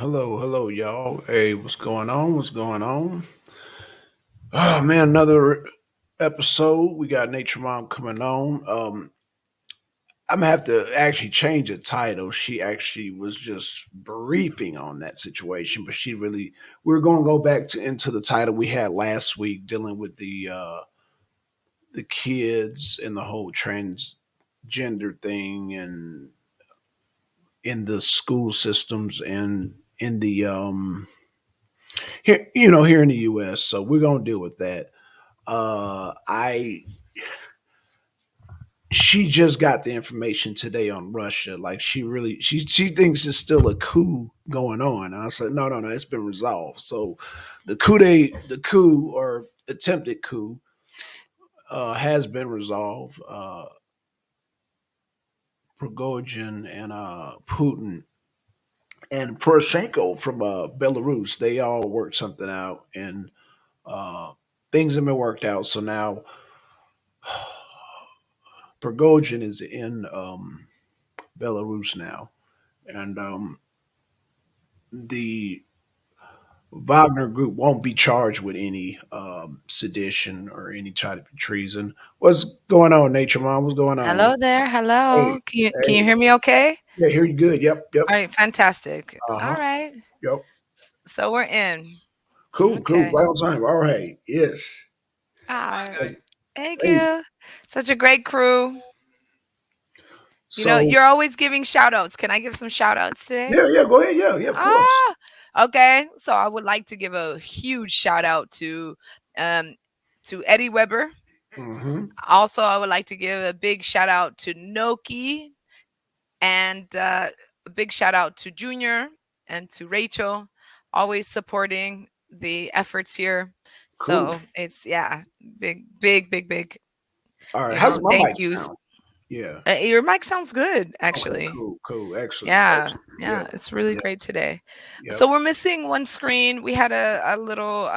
Hello, hello, y'all. Hey, what's going on? What's going on? Oh man, another episode. We got Nature Mom coming on. I'm gonna have to actually change the title. She actually was just briefing on that situation, but she really. We're going to go back to into the title we had last week, dealing with the kids and the whole transgender thing, and in the school systems and in the here here in the US. So we're gonna deal with that. I She just got the information today on Russia. Like she thinks it's still a coup going on. And I said, no, no, no, it's been resolved. So the coup or attempted coup has been resolved. Prigozhin and Putin and Poroshenko from Belarus, they all worked something out, and uh, things have been worked out. So now Prigozhin is in Belarus now, and the Wagner Group won't be charged with any sedition or any type of treason. What's going on, Nature Mom? What's going on? Hello there. Hey, Hello. Can you hey, hear me okay? yeah, hear you good. Yep, yep, All right, fantastic. uh All huh, right. yep. So we're in. Cool, cool, Okay. right on time. All right, yes. All So, right. Thank hey, you. Such a great crew. so You're always giving shout outs. Can I give some shout outs today? yeah, yeah, go ahead. Yeah, yeah, of course. Ah, okay. So I would like to give a huge shout out um to Eddie Weber. Mm-hmm. Also, I would like to give a big shout out to Noki and a big shout out to Junior and to Rachel, always supporting the efforts here. Cool. So it's yeah, big, big, big, big. All right, how's my Thank mic you. sound? Yeah. Your mic sounds good, Okay, actually. cool, cool, excellent, Yeah, excellent. Yeah, yeah, it's really yeah, great today. yep. So we're missing one screen. We had a little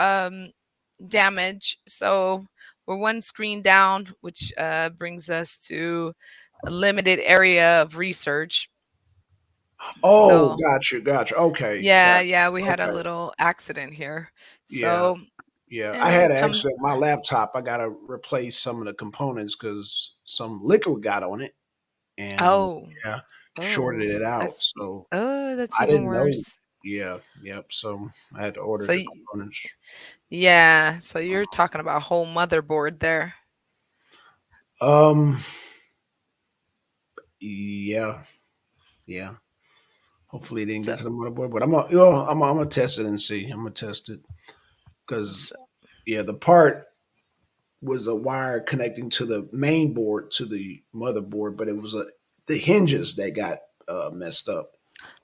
damage, so we're one screen down, which brings us to a limited area of research. Oh, So gotcha, gotcha. Okay, yeah, gotcha. yeah, we had a Okay, little accident here. yeah, So, yeah. I and had it an comes accident. My laptop. I got to replace some of the components because some liquid got on it, and oh, yeah, shorted oh, it out. that's So that's I even didn't know. worse. Yeah, yep. So I had to order So the y- components. yeah, so you're talking about whole motherboard there. Um, yeah, yeah. Hopefully, it didn't get So, to the motherboard, but I'm gonna test it and see. I'm gonna test it because so yeah, the part was a wire connecting to the main board to the motherboard, but it was the hinges that got messed up.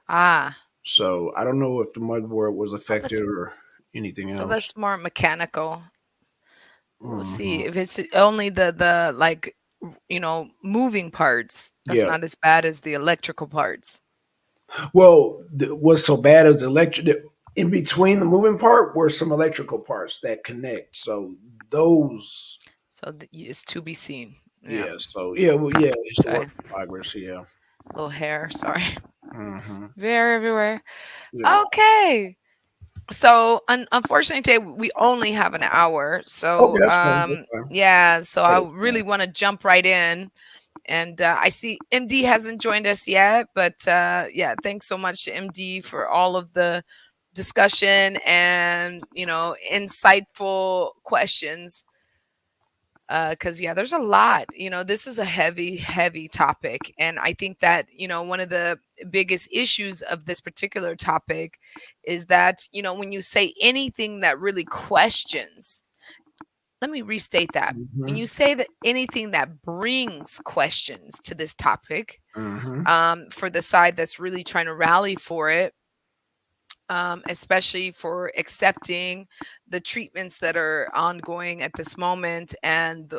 ah, So I don't know if the motherboard was oh, affected that's or anything so else. that's more mechanical. We'll Hmm. see if it's only the like moving parts. That's Yeah. not as bad as the electrical parts. Well, what's so bad is in between the moving part were some electrical parts that connect. So those, So it's to be seen. Yeah. yeah. So yeah, well, yeah, it's a work Okay. in progress. Yeah. Little hair. Sorry. Hmm. Very everywhere. Yeah. Okay. So unfortunately today we only have an hour. Okay, So that's fine. That's fine. yeah, so I Take your really want to jump right in. And I see MD hasn't joined us yet, but yeah, thanks so much to MD for all of the discussion and insightful questions. Because yeah, there's a lot. This is a heavy, heavy topic, and I think that one of the biggest issues of this particular topic is that when you say anything that really questions, let me restate that. When time. you say that anything that brings questions to this topic, Hmm. for the side that's really trying to rally for it, especially for accepting the treatments that are ongoing at this moment and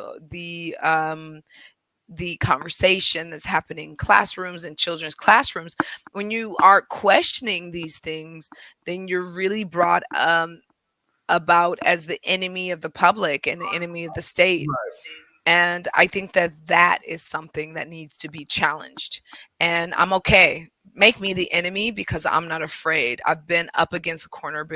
the conversation that's happening in classrooms and children's classrooms. When you are questioning these things, then you're really brought about as the enemy of the public and the enemy of the state. Right. And I think that that is something that needs to be challenged. And I'm okay. make me the enemy because I'm not afraid. I've been up against a corner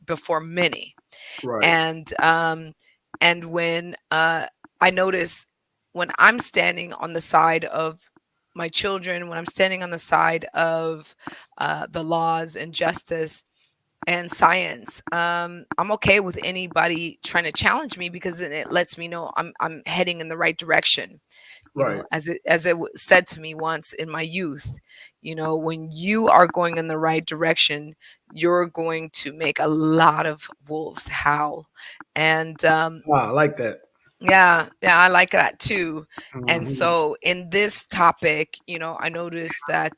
before many, Right. and when I notice when I'm standing on the side of my children, when I'm standing on the side of the laws and justice and science, I'm okay with anybody trying to challenge me because then it lets me know I'm heading in the right direction. You know, Right. as it said to me once in my youth, you know, when you are going in the right direction, you're going to make a lot of wolves howl. And Ah, I like that. yeah, yeah, I like that too. And Hmm. so in this topic, you know, I noticed that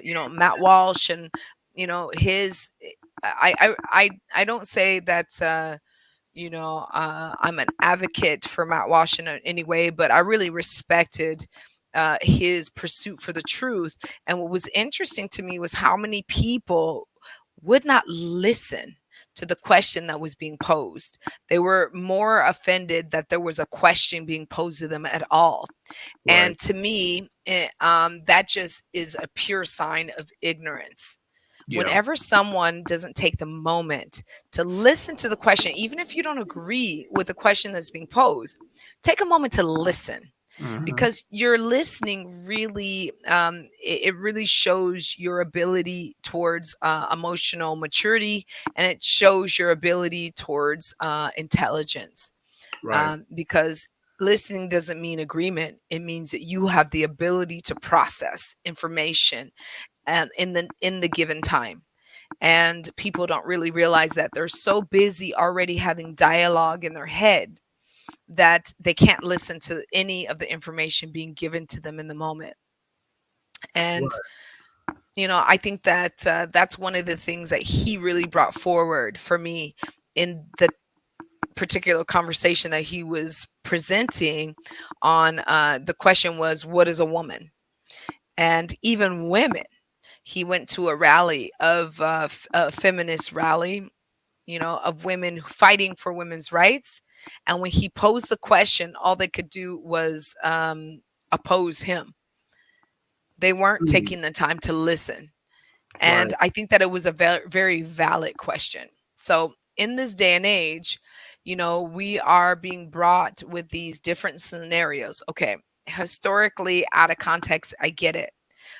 you know, Matt Walsh and you know his I don't say that you know, I'm an advocate for Matt Walsh in any way, but I really respected his pursuit for the truth. And what was interesting to me was how many people would not listen to the question that was being posed. They were more offended that there was a question being posed to them at all. Right. And to me, that just is a pure sign of ignorance. Yeah. Whenever someone doesn't take the moment to listen to the question, even if you don't agree with the question that's being posed, take a moment to listen, Hmm. because your listening really it really shows your ability towards emotional maturity, and it shows your ability towards intelligence, Right. because listening doesn't mean agreement. It means that you have the ability to process information in the given time. And people don't really realize that they're so busy already having dialogue in their head that they can't listen to any of the information being given to them in the moment. And Right. you know, I think that that's one of the things that he really brought forward for me in the particular conversation that he was presenting on. The question was, what is a woman? And even women, he went to a rally of a feminist rally, you know, of women fighting for women's rights. And when he posed the question, all they could do was oppose him. They weren't Mm. taking the time to listen. And Right. I think that it was a very valid question. So in this day and age, you know, we are being brought with these different scenarios. Okay, historically, out of context, I get it.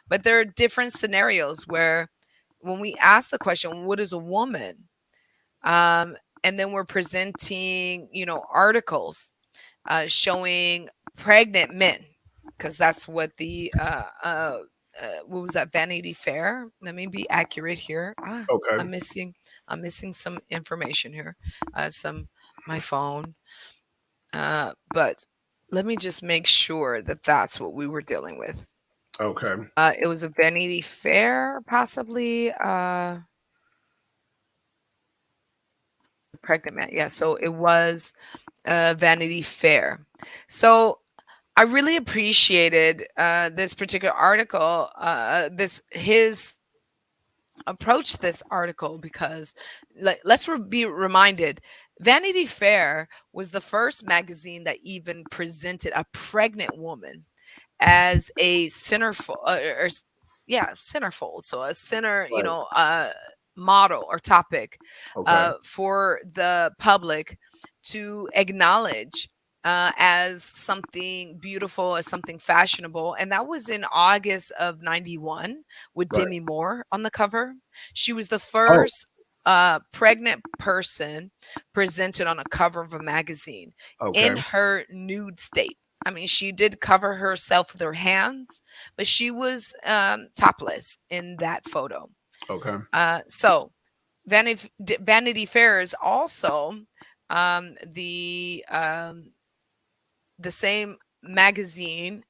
But there are different scenarios where when we ask the question, what is a woman? Um, and then we're presenting, you know, articles showing pregnant men, because that's what the what was that, Vanity Fair? Let me be accurate here. Okay. I'm missing I'm missing some information here. Some my phone. But let me just make sure that that's what we were dealing with. Okay. It was a Vanity Fair, possibly. Pregnant man. Yeah. So it was Vanity Fair. So I really appreciated this particular article, this his approach to this article, because be reminded, Vanity Fair was the first magazine that even presented a pregnant woman as a centerfold, yeah, centerfold. So a center, you Right. know, model or topic Okay. for the public to acknowledge as something beautiful, as something fashionable. And that was in August of 91 with Right. Demi Moore on the cover. She was the Oh. first pregnant person presented on a cover of a magazine in Okay. her nude state. I mean, she did cover herself with her hands, but she was topless in that photo. Okay. So Vanity Fair is also the same magazine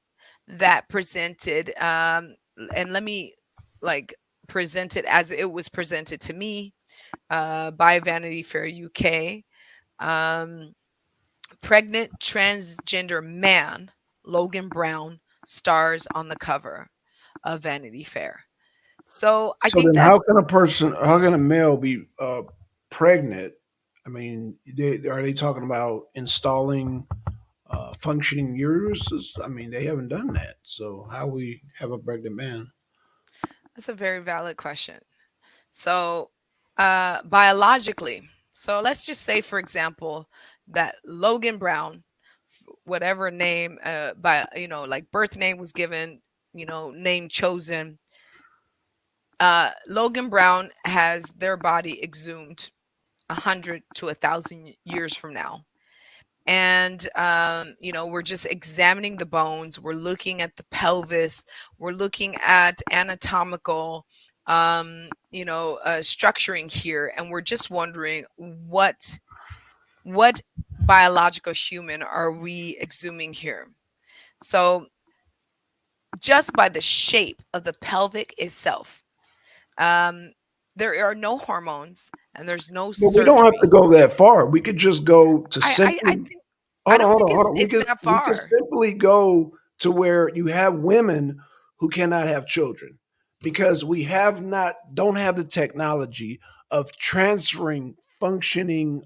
that presented, and let me like present it as it was presented to me by Vanity Fair UK. Um, Pregnant transgender man Logan Brown stars on the cover of Vanity Fair. So I So think then, that how can a male be pregnant? I mean, are they talking about installing functioning uteruses? I mean, they haven't done that. So how we have a pregnant man? That's a very valid question. So, biologically, so let's just say, for example, that Logan Brown, whatever name, by like birth name was given, name chosen, Logan Brown has their body exhumed 100 to 1,000 years from now. And we're just examining the bones, we're looking at the pelvis, we're looking at anatomical structuring here, and we're just wondering what biological human are we exhuming here. So just by the shape of the pelvic itself, um, there are no hormones and there's no But we don't have to surgery. go that far. We could just go to I simply think I hold on, don't hold think on, hold on. it's that We could far. simply go to where you have women who cannot have children because we have not don't have the technology of transferring functioning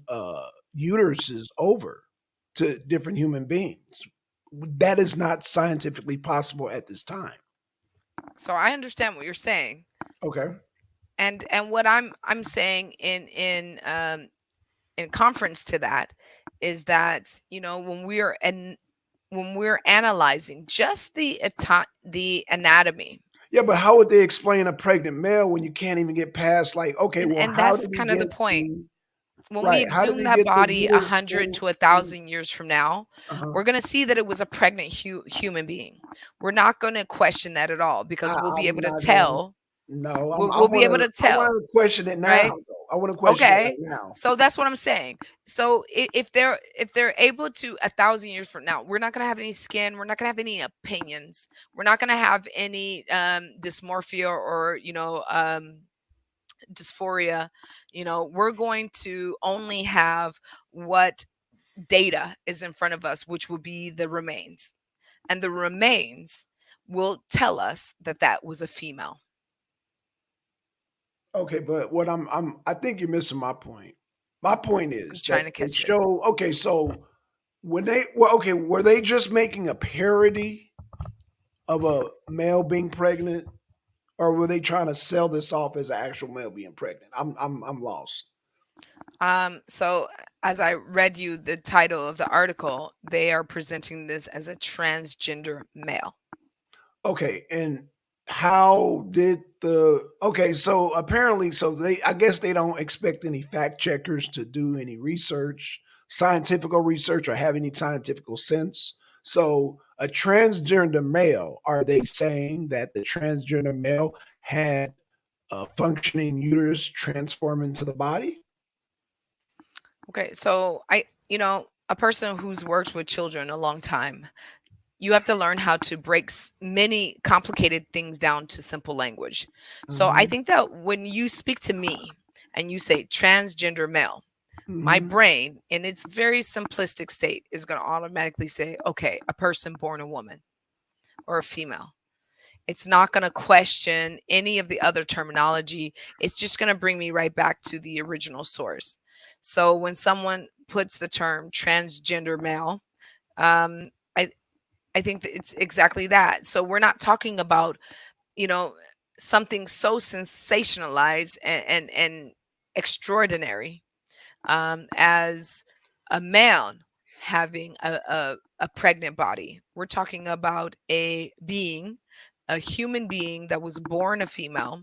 uteruses over to different human beings. That is not scientifically possible at this time. So I understand what you're saying, Okay. and what I'm saying in conference to that is that when we're analyzing just the anatomy, Yeah, but how would they explain a pregnant male when you can't even get past like, okay, well, and how that's did he kind of the get point. the When we right? How did exhume he that get the body a uterus hundred to a in thousand years from now, uh-huh. we're going to see that it was a pregnant human being. We're not going to question that at all because we'll be I'm able to not going. tell. No, We'll be able to I want tell, to question it now. right? Though. I want to question it Okay, right now. so that's what I'm saying. So if they're able to 1,000 years from now, we're not gonna have any skin. We're not gonna have any opinions. We're not gonna have any dysmorphia or dysphoria. We're going to only have what data is in front of us, which will be the remains, and the remains will tell us that that was a female. Okay, but what I think you're missing my point. My point I'm is that trying to they catch it. show. Okay, so when they well, okay, were they just making a parody of a male being pregnant, or were they trying to sell this off as an actual male being pregnant? I'm lost. So as I read you the title of the article, they are presenting this as a transgender male. Okay, and how did the okay, so apparently so they I guess they don't expect any fact checkers to do any research, scientific research or have any scientific sense. So a transgender male, are they saying that the transgender male had a functioning uterus transform into the body? Okay, so a person who's worked with children a long time, you have to learn how to break many complicated things down to simple language. So I Hmm. think that when you speak to me and you say transgender male, my Hmm. brain in its very simplistic state is going to automatically say, okay, a person born a woman or a female. It's not going to question any of the other terminology. It's just going to bring me right back to the original source. So when someone puts the term transgender male, um, I I think that it's exactly that. So we're not talking about you know something so sensationalized and extraordinary as a man having a pregnant body. We're talking about a human being that was born a female,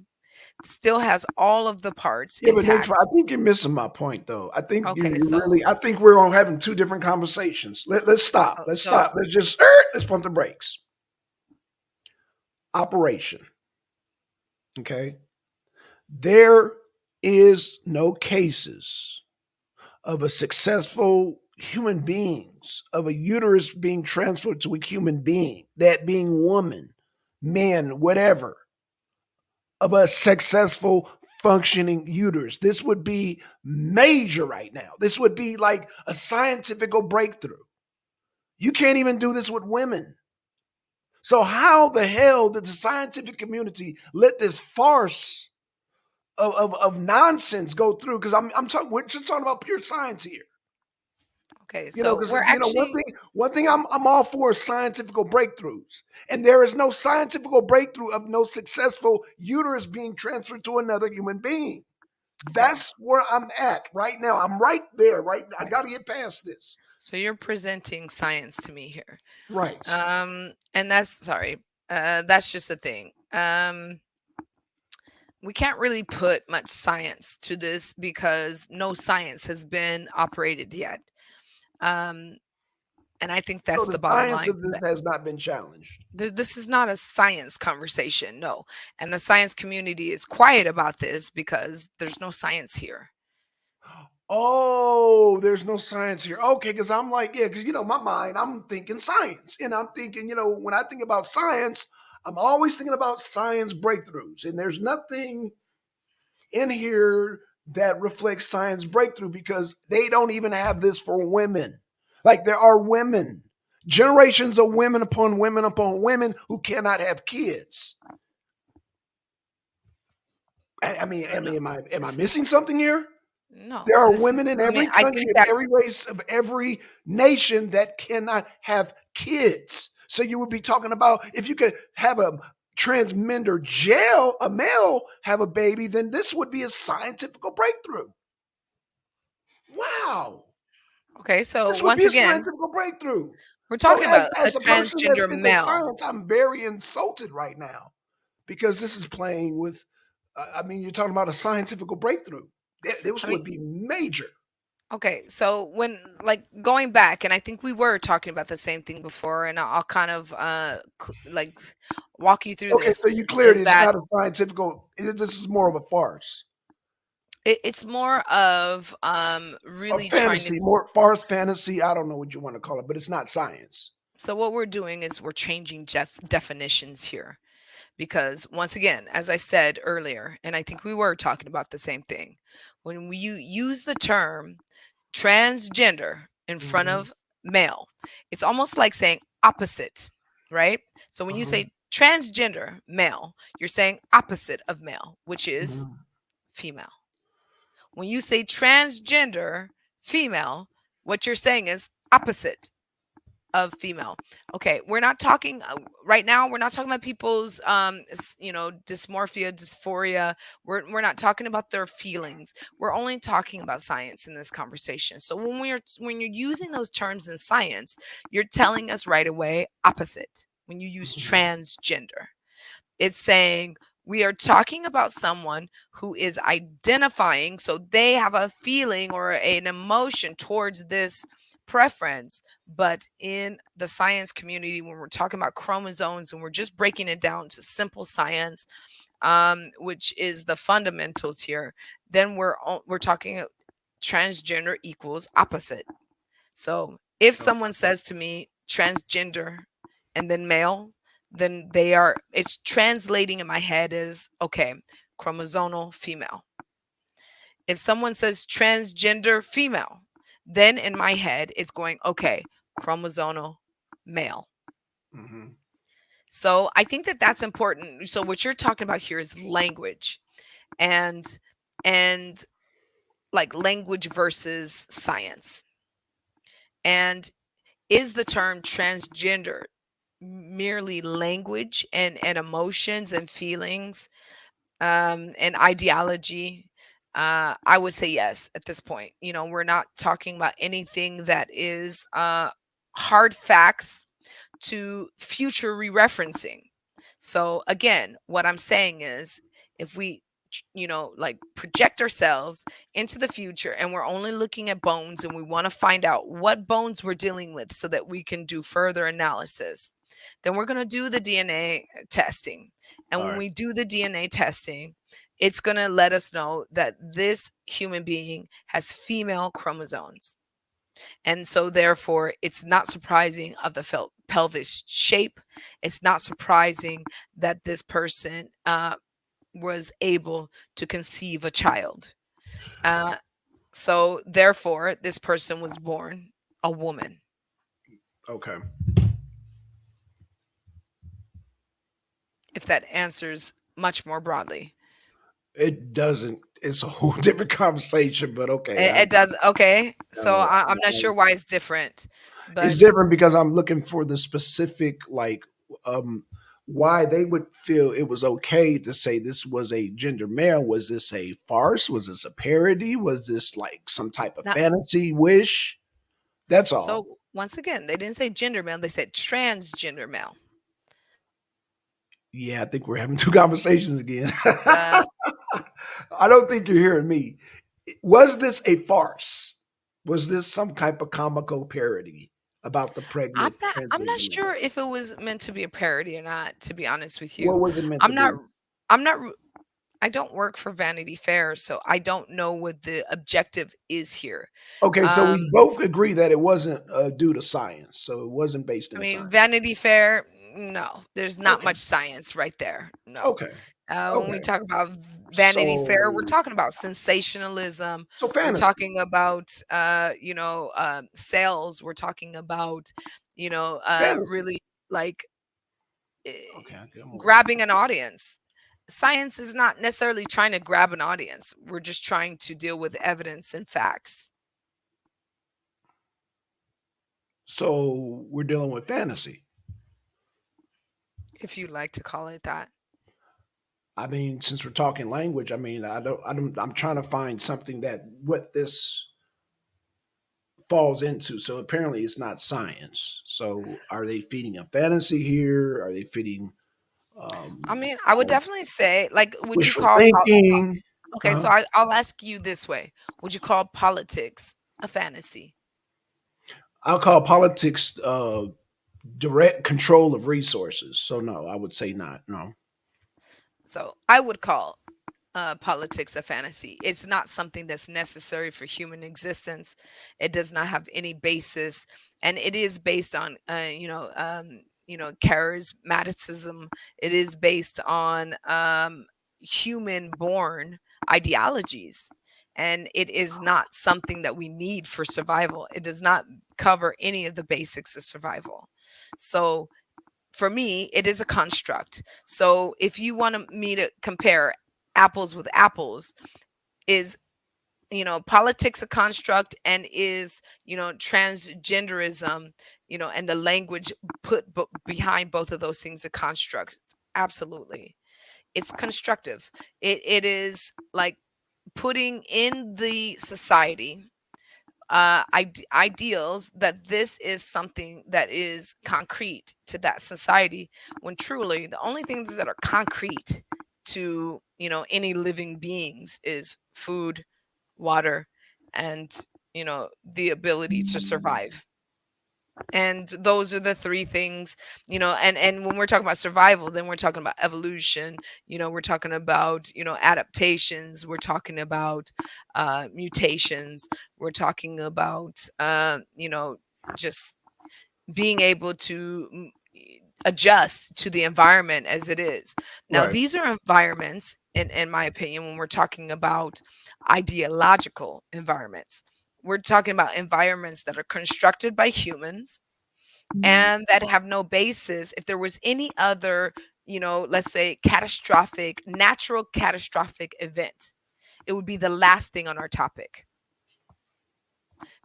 still has all of the parts Yeah, but nature, I intact. think you're missing my point, though. I think Okay, you really, I think we're on having two different conversations. Let's stop. so, Let's so stop. Let's just let's pump the brakes. Operation. Okay, there is no cases of a successful human beings of a uterus being transferred to a human being, that being woman, man, whatever, of a successful functioning uterus. This would be major right now. This would be like a scientific breakthrough. You can't even do this with women. So how the hell did the scientific community let this farce of nonsense go through? Because I'm talking we're just talking about pure science here. Okay, You know, so because we're actually one thing I'm all for is scientific breakthroughs, and there is no scientific breakthrough of no successful uterus being transferred to another human being. okay. That's where I'm at right now. I'm right there. Right, I Okay. got to get past this. So you're presenting science to me here. Right. And that's sorry. That's just a thing. We can't really put much science to this because no science has been operated yet. Um, and I think So that's the the bottom science line of to this that. has not been challenged. This is not a science conversation, no. And the science community is quiet about this because there's no science here. Oh, there's no science here. Okay, because I'm like, yeah, because my mind, I'm thinking science. And I'm thinking, when I think about science, I'm always thinking about science breakthroughs. And there's nothing in here that reflects science breakthrough because they don't even have this for women. Like there are women, generations of women upon women who cannot have kids. I mean, I No, mean, am I this is missing something here? no, There are this is, women in I mean, every I country, think of that, every race, of every nation that cannot have kids. So you would be talking about if you could have a transgender jail, a male have a baby, then this would be a scientific breakthrough. Wow. okay, so This would once be a again, scientific breakthrough. we're So talking about a as a person that's transgender into male. science, I'm very insulted right now because this is playing with I mean, you're talking about a scientific breakthrough. This I mean, would be major. okay, so when like going back, and I think we were talking about the same thing before, and I'll kind of like walk you through Okay, this. so you cleared Is it. It's that not a scientific. This is more of a farce, it's more of a really trying to. fantasy, more farce fantasy. I don't know what you want to call it, but it's not science. So what we're doing is we're changing definitions here because once again, as I said earlier, and I think we were talking about the same thing, when we use the term transgender in front Hmm. of male, it's almost like saying opposite, right? So when you Uh-huh. say transgender male, you're saying opposite of male, which is Hmm. female. When you say transgender female, what you're saying is opposite of female. Okay, we're not talking right now. We're not talking about people's, dysmorphia, dysphoria. We're not talking about their feelings. We're only talking about science in this conversation. So when you're using those terms in science, you're telling us right away opposite. When you use Hmm. transgender, it's saying we are talking about someone who is identifying, so they have a feeling or an emotion towards this preference. But in the science community, when we're talking about chromosomes and we're just breaking it down to simple science, which is the fundamentals here, then we're talking transgender equals opposite. So if someone says to me transgender and then male, then it's translating in my head as okay, chromosomal female. If someone says transgender female, then in my head it's going okay, chromosomal male. Hmm. So I think that that's important. So what you're talking about here is language and and like language versus science. And is the term transgender merely language and emotions and feelings and ideology? I would say yes at this point. We're not talking about anything that is hard facts to future re-referencing. So again, what I'm saying is if we like project ourselves into the future and we're only looking at bones and we want to find out what bones we're dealing with so that we can do further analysis, then we're going to do the DNA testing. And All when right. we do the DNA testing, it's going to let us know that this human being has female chromosomes. And so, therefore, it's not surprising of the pelvis shape. It's not surprising that this person was able to conceive a child. Uh, so, therefore, this person was born a woman. Okay. If that answers much more broadly. It doesn't. it's a whole different conversation, but okay, It does. Okay, so uh, I'm not sure why it's different, it's but different because I'm looking for the specific, like, um, why they would feel it was okay to say this was a gender male. Was this a farce? Was this a parody? Was this like some type of not. fantasy wish? That's all. So once again, they didn't say gender male; they said transgender male. Yeah, I think we're having two conversations again. Uh, I don't think you're hearing me. Was this a farce? Was this some type of comical parody about the I'm pregnant not. I'm not transgender sure male? if it was meant to be a parody or not. To be honest with What you, was it meant to I'm not. be? I'm not. I don't work for Vanity Fair, so I don't know what the objective is here. Okay, so we Um, both agree that it wasn't due to science, so it wasn't based I in mean, science. Vanity Fair, no, there's not Okay, much science right there. No. okay, When we okay. talk about Vanity Fair, we're So, talking about sensationalism. so We're fantasy, talking about, sales. We're talking about, fantasy. really like eh, Okay, okay, I'm over grabbing an audience. Science is not necessarily trying to grab an audience. We're just trying to deal with evidence and facts, So we're dealing with fantasy. if you like to call it that. I mean, since we're talking language, I mean, I'm trying to find something that what this falls into. So apparently, it's not science. So are they feeding a fantasy here? Are they feeding I um, mean, I would uh, definitely say, like, would you wishful call thinking? okay, Uh, so I'll ask you this way. Would you call politics a fantasy? I'll call politics direct control of resources. So no, I would say not. No. So I would call politics a fantasy. It's not something that's necessary for human existence. It does not have any basis, and it is based on, charismaticism. It is based on human-born ideologies, and it is not something that we need for survival. It does not cover any of the basics of survival. So for me, it is a construct. So if you want me to compare apples with apples, is politics a construct, and is transgenderism, and the language put behind both of those things a construct? Absolutely, it's constructive. It is like putting in the society ideals that this is something that is concrete to that society, when truly the only things that are concrete to any living beings is food, water, and the ability to survive. And those are the three things, and when we're talking about survival, then we're talking about evolution, we're talking about adaptations, we're talking about mutations, we're talking about just being able to adjust to the environment as it is. Now, Right. these are environments, in my opinion, when we're talking about ideological environments. We're talking about environments that are constructed by humans and that have no basis. If there was any other, let's say natural catastrophic event, it would be the last thing on our topic,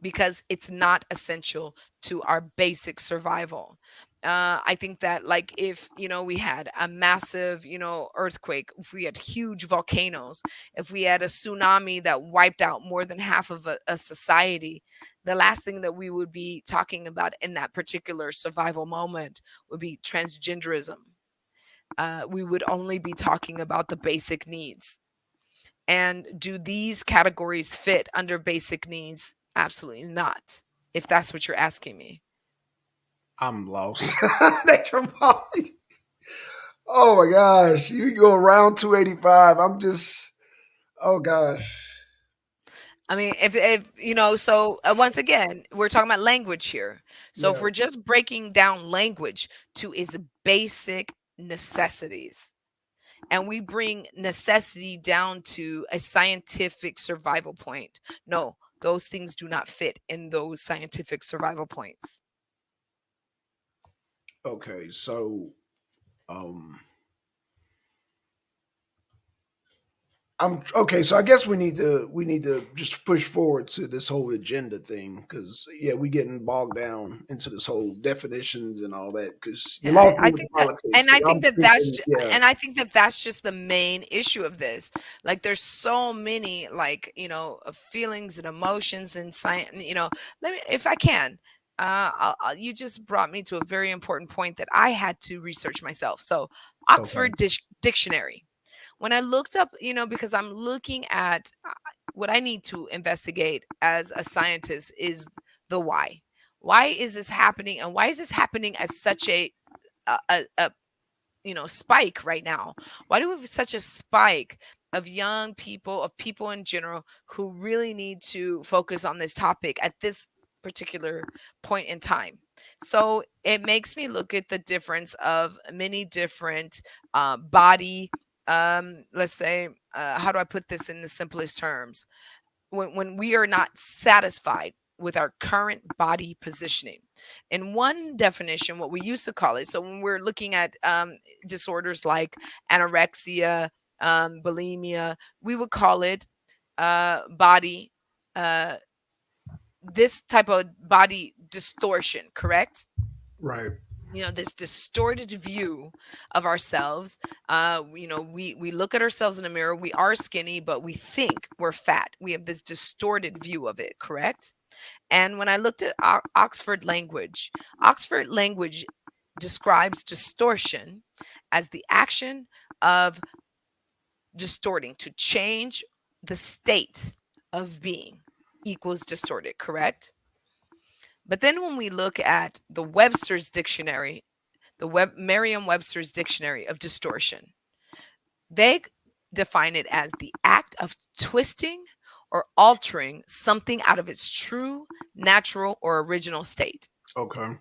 because it's not essential to our basic survival. I think that, like, if we had a massive earthquake, if we had huge volcanoes, if we had a tsunami that wiped out more than half of a society, the last thing that we would be talking about in that particular survival moment would be transgenderism. We would only be talking about the basic needs. And do these categories fit under basic needs? Absolutely not, if that's what you're asking me. I'm lost. That's your point. Oh my gosh, you go around 285. I'm just, oh gosh, I mean, if so once again, we're talking about language here. So if yeah. we're just breaking down language to its basic necessities, and we bring necessity down to a scientific survival point, no, those things do not fit in those scientific survival points. Okay, so um, I'm okay. So I guess we need to just push forward to this whole agenda thing because yeah, we getting bogged down into this whole definitions and all that because you Yeah, lost me I with the think that, politics and I because I'm think that thinking yeah. and I think that that's just the main issue of this. Like, there's so many, like, feelings and emotions and science. Let me, if I can. You just brought me to a very important point that I had to research myself. So, Okay. Dictionary. When I looked up, because I'm looking at what I need to investigate as a scientist is the why. Why is this happening, and why is this happening as such a spike right now? Why do we have such a spike of young people, of people in general, who really need to focus on this topic at this particular point in time? So it makes me look at the difference of many different body, let's say, how do I put this in the simplest terms? When we are not satisfied with our current body positioning. In one definition, what we used to call it, so when we're looking at disorders like anorexia, bulimia, we would call it body, uh, this type of body distortion, correct? Right. This distorted view of ourselves. We look at ourselves in the mirror, we are skinny, but we think we're fat. We have this distorted view of it, correct? And when I looked at Oxford language describes distortion as the action of distorting, to change the state of being equals distorted, correct? But then when we look at the Webster's dictionary, Merriam-Webster's dictionary of distortion, they define it as the act of twisting or altering something out of its true, natural, or original state. Okay.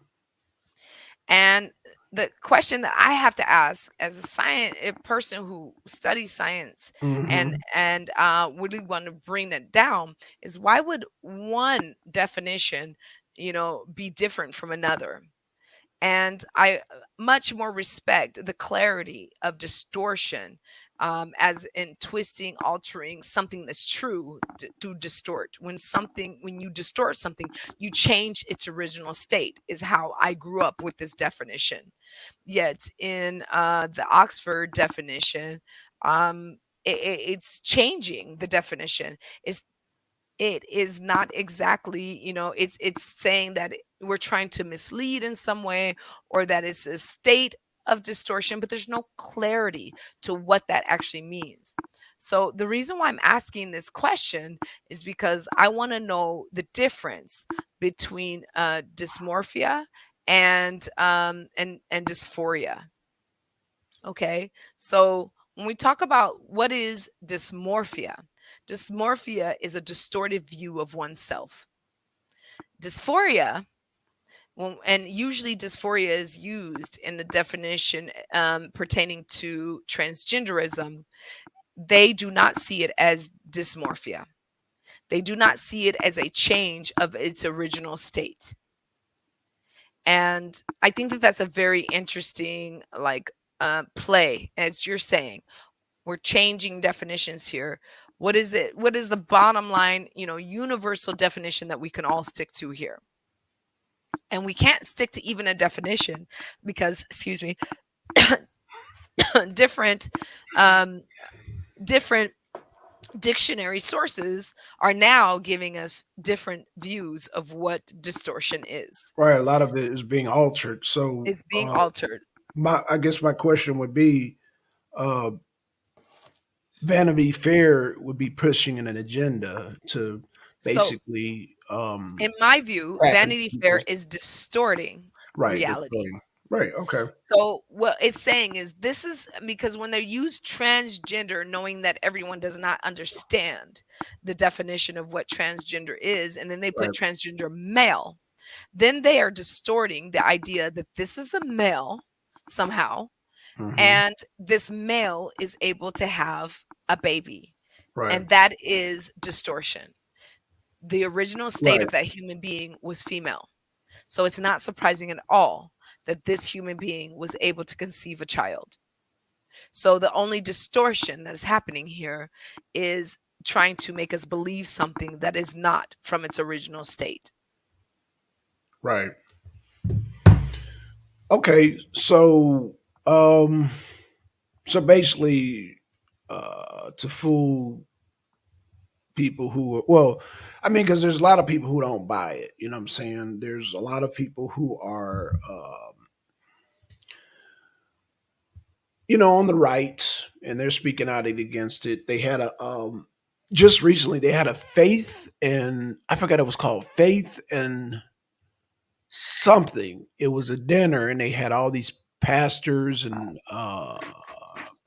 And the question that I have to ask as a person who studies science and Mm-hmm. really want to bring that down is, why would one definition, be different from another? And I much more respect the clarity of distortion, as in twisting, altering something that's true to distort. When you distort something, you change its original state, is how I grew up with this definition. Yet in the Oxford definition, it's changing the definition. It is not exactly, it's saying that we're trying to mislead in some way, or that it's a state of distortion, but there's no clarity to what that actually means. So the reason why I'm asking this question is because I want to know the difference between dysmorphia and dysphoria. Okay. So when we talk about what is dysmorphia, dysmorphia is a distorted view of oneself. Dysphoria, and usually dysphoria is used in the definition pertaining to transgenderism, they do not see it as dysmorphia. They do not see it as a change of its original state. And I think that that's a very interesting, like, play, as you're saying. We're changing definitions here. What is it? What is the bottom line, universal definition that we can all stick to here? And we can't stick to even a definition because, excuse me, different um, different dictionary sources are now giving us different views of what distortion is. Right. A lot of it is being altered. So It's being altered. my I guess my question would be, uh, Vanity Fair would be pushing an agenda to So, basically in my view, trap Vanity Fair people's is distorting right, reality. distorting. Right. Okay. So what it's saying is, this is because when they use transgender, knowing that everyone does not understand the definition of what transgender is, and then they put Right. transgender male, then they are distorting the idea that this is a male somehow, Hmm. and this male is able to have a baby. Right. And that is distortion. The original state Right. of that human being was female. So it's not surprising at all that this human being was able to conceive a child. So the only distortion that is happening here is trying to make us believe something that is not from its original state. Right. Okay. Um, so basically, to fool people who are, well, I mean, because there's a lot of people who don't buy it. You know what I'm saying? There's a lot of people who are, on the right, and they're speaking out against it. They had a just recently they had a faith, and I forgot it was called faith and something. It was a dinner, and they had all these pastors and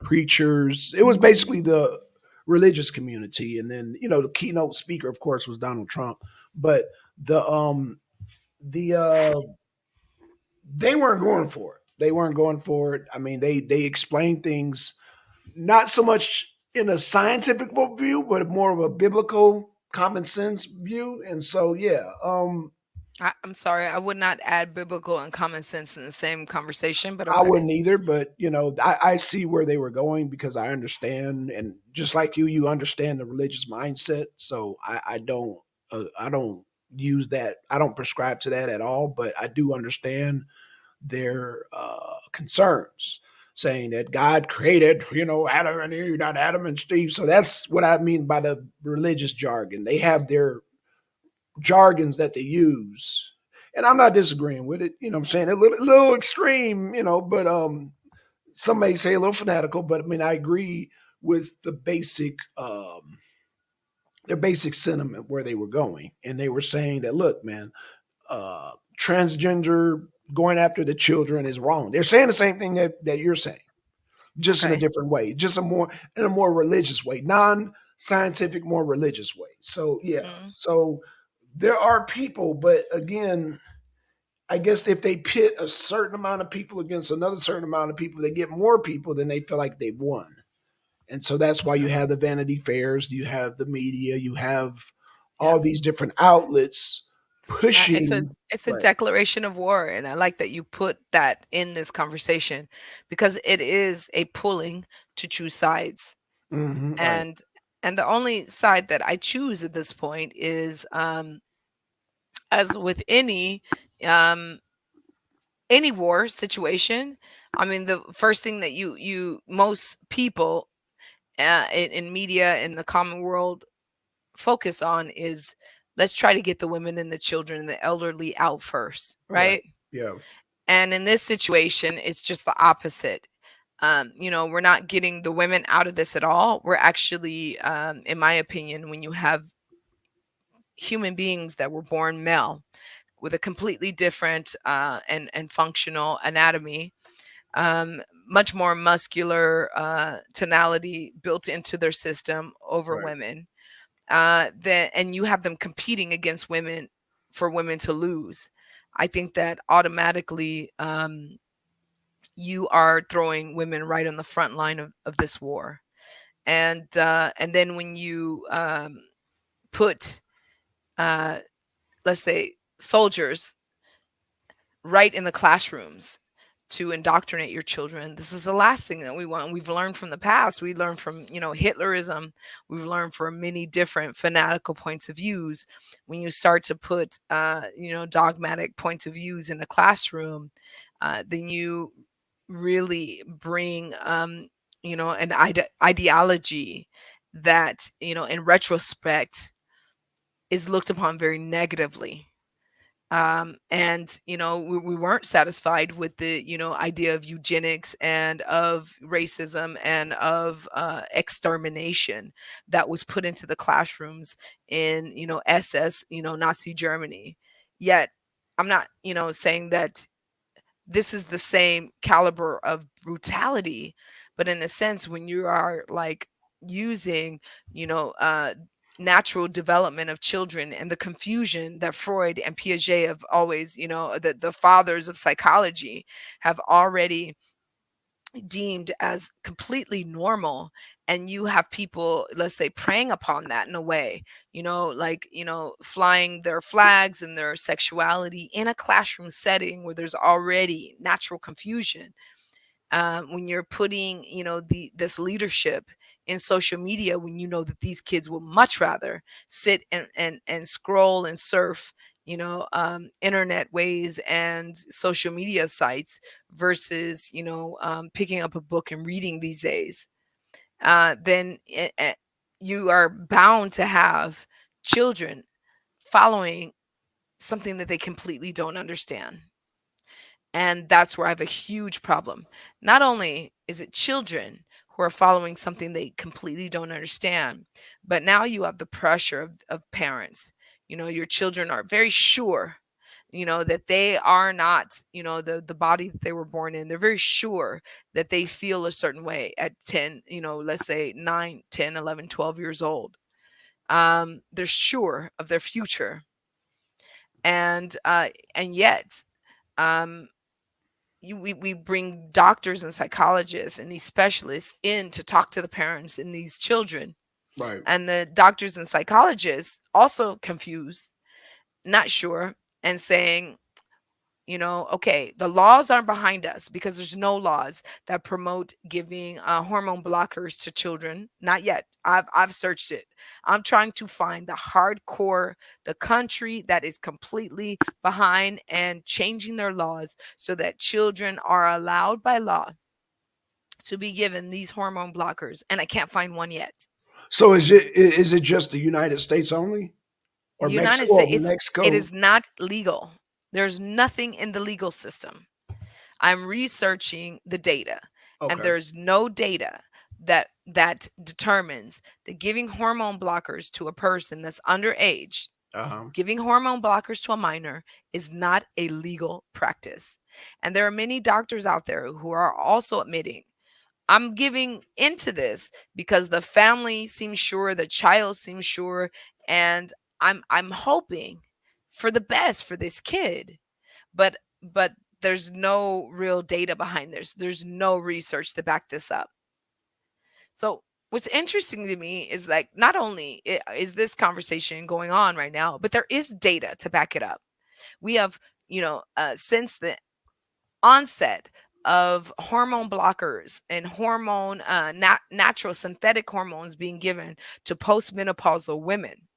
preachers. It was basically the religious community, and then the keynote speaker, of course, was Donald Trump. But the they weren't going for it. They weren't going for it. I mean, they explained things not so much in a scientific view, but more of a biblical common sense view. And so, yeah, I'm sorry, I would not add biblical and common sense in the same conversation, but I okay. wouldn't either. But I see where they were going because I understand, and just like you understand the religious mindset. So I don't use that. I don't prescribe to that at all. But I do understand their concerns, saying that God created, Adam and Eve, not Adam and Steve. So that's what I mean by the religious jargon. They have their jargons that they use. And I'm not disagreeing with it. I'm saying a little extreme, but some may say a little fanatical, but I mean I agree with their basic sentiment where they were going. And they were saying that, look, man, transgender going after the children is wrong. They're saying the same thing that you're saying, just in a Okay. different way, just in a more religious way, non-scientific, more religious way. So yeah, Mm. so there are people, but again, I guess if they pit a certain amount of people against another certain amount of people, they get more people, then they feel like they've won. And so that's why you Okay. have the Vanity Fairs, you have the media, you have Yeah. all these different outlets It's a pushing. Right. declaration of war, and I like that you put that in this conversation because it is a pulling to choose sides. Right. And the only side that I choose at this point is, as with um any war situation, I mean, the first thing that most people, in media in the common world, focus on is, let's try to get the women and the children and the elderly out first, Right. right? Yeah. And in this situation, it's just the opposite. We're not getting the women out of this at all. We're actually, in my opinion, when you have human beings that were born male with a completely different, and functional anatomy, much more muscular tonality built into their system over Right. women, and you have them competing against women for women to lose. I think that automatically, you are throwing women right on the front line of this war. And then when you, put, uh, let's say, soldiers right in the classrooms to indoctrinate your children. This is the last thing that we want. We've learned from the past. We learned from, Hitlerism. We've learned from many different fanatical points of views. When you start to put, dogmatic points of views in a classroom, then you really bring, an ideology that, in retrospect, is looked upon very negatively. And we weren't satisfied with the, idea of eugenics and of racism and of, extermination that was put into the classrooms in, SS, Nazi Germany. Yet I'm not, saying that this is the same caliber of brutality, but in a sense, when you are like using, you know uh natural development of children and the confusion that Freud and Piaget have always, the fathers of psychology have already deemed as completely normal, and you have people, let's say, preying upon that in a way, like, flying their flags and their sexuality in a classroom setting where there's already natural confusion. when you're putting, the this leadership in social media, when you know that these kids will much rather sit and scroll and surf, internet ways and social media sites versus, picking up a book and reading these days, then you are bound to have children following something that they completely don't understand. And that's where I have a huge problem. Not only is it children who are following something they completely don't understand, but now you have the pressure of parents. Your children are very sure, that they are not, the body that they were born in. They're very sure that they feel a certain way at 10, let's say 9, 10, 11, 12 years old. They're sure of their future. And yet, um, we bring doctors and psychologists and these specialists in to talk to the parents and these children, Right. and the doctors and psychologists also confused, not sure, and saying, okay, the laws aren't behind us because there's no laws that promote giving hormone blockers to children. Not yet. I've searched it. I'm trying to find the hardcore, the country that is completely behind and changing their laws so that children are allowed by law to be given these hormone blockers, and I can't find one yet. So is it just the United States only, or The United Mexico? Or States, it Mexico? is not legal. There's nothing in the legal system. I'm researching the data, and Okay. there's no data that determines that giving hormone blockers to a person that's underage, Uh huh. giving hormone blockers to a minor, is not a legal practice. And there are many doctors out there who are also admitting, I'm giving into this because the family seems sure, the child seems sure, and I'm hoping for the best for this kid. But there's no real data behind this. There's no research to back this up. So what's interesting to me is, like, not only is this conversation going on right now, but there is data to back it up. We have, since the onset of hormone blockers and hormone natural synthetic hormones being given to postmenopausal women,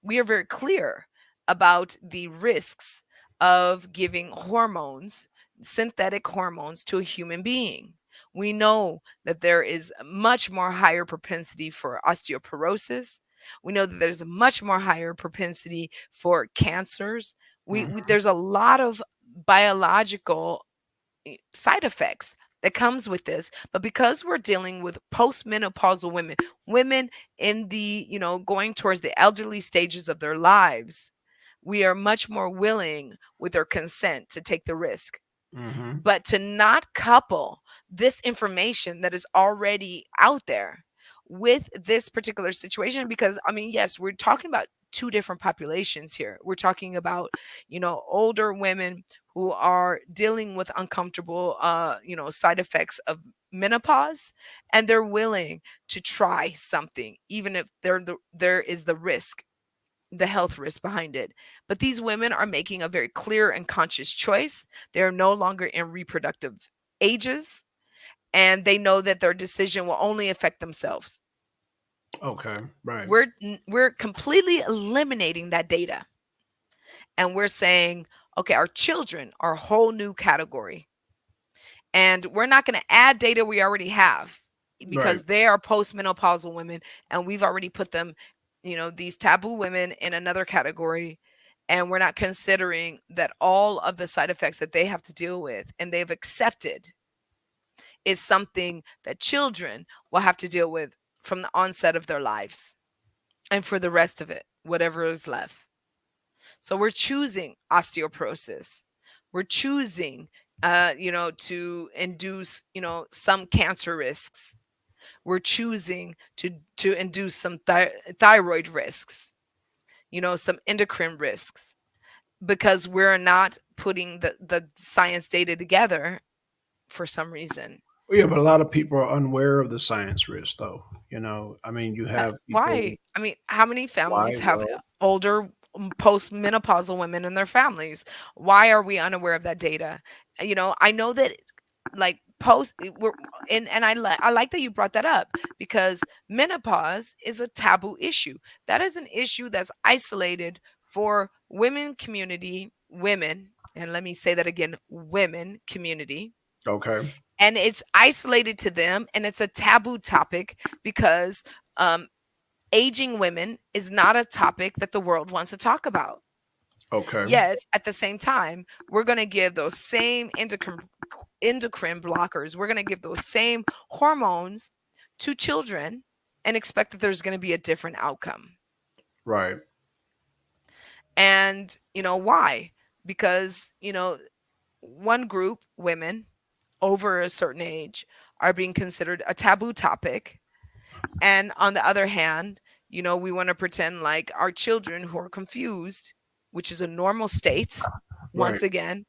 we are very clear about the risks of giving hormones, synthetic hormones, to a human being. We know that there is a much more higher propensity for osteoporosis. We know that there's a much more higher propensity for cancers. Hmm. There's a lot of biological side effects that comes with this, but because we're dealing with postmenopausal women, women in the, going towards the elderly stages of their lives, we are much more willing with their consent to take the risk. Hmm. But to not couple this information that is already out there with this particular situation, because I mean, yes, we're talking about two different populations here. We're talking about, older women who are dealing with uncomfortable, side effects of menopause, and they're willing to try something, even if there is the risk, the health risk behind it. But these women are making a very clear and conscious choice. They're no longer in reproductive ages, and they know that their decision will only affect themselves. Okay. Right. We're completely eliminating that data, and we're saying, okay, our children are a whole new category, and we're not going to add data we already have Right. because they are postmenopausal women, and we've already put them, these taboo women, in another category. And we're not considering that all of the side effects that they have to deal with and they've accepted is something that children will have to deal with from the onset of their lives and for the rest of it, whatever is left. So we're choosing osteoporosis. We're choosing, to induce, some cancer risks. We're choosing to induce some thyroid risks, some endocrine risks, because we're not putting the science data together for some reason. Well, yeah, but a lot of people are unaware of the science risk, though. I mean, you have people. Why? I mean, how many Why? families have Well, older postmenopausal women in their families? Why are we unaware of that data? I know that, like, post we're and I like that you brought that up, because menopause is a taboo issue. That is an issue that's isolated for women community, women, and let me say that again, women community. Okay. And it's isolated to them, and it's a taboo topic because um, aging women is not a topic that the world wants to talk about. Okay. Yet at the same time, we're going to give those same endocrine blockers, we're going to give those same hormones to children and expect that there's going to be a different outcome. Right. And why? Because one group, women over a certain age, are being considered a taboo topic. And on the other hand, we want to pretend like our children who are confused, which is a normal state, Right. once again,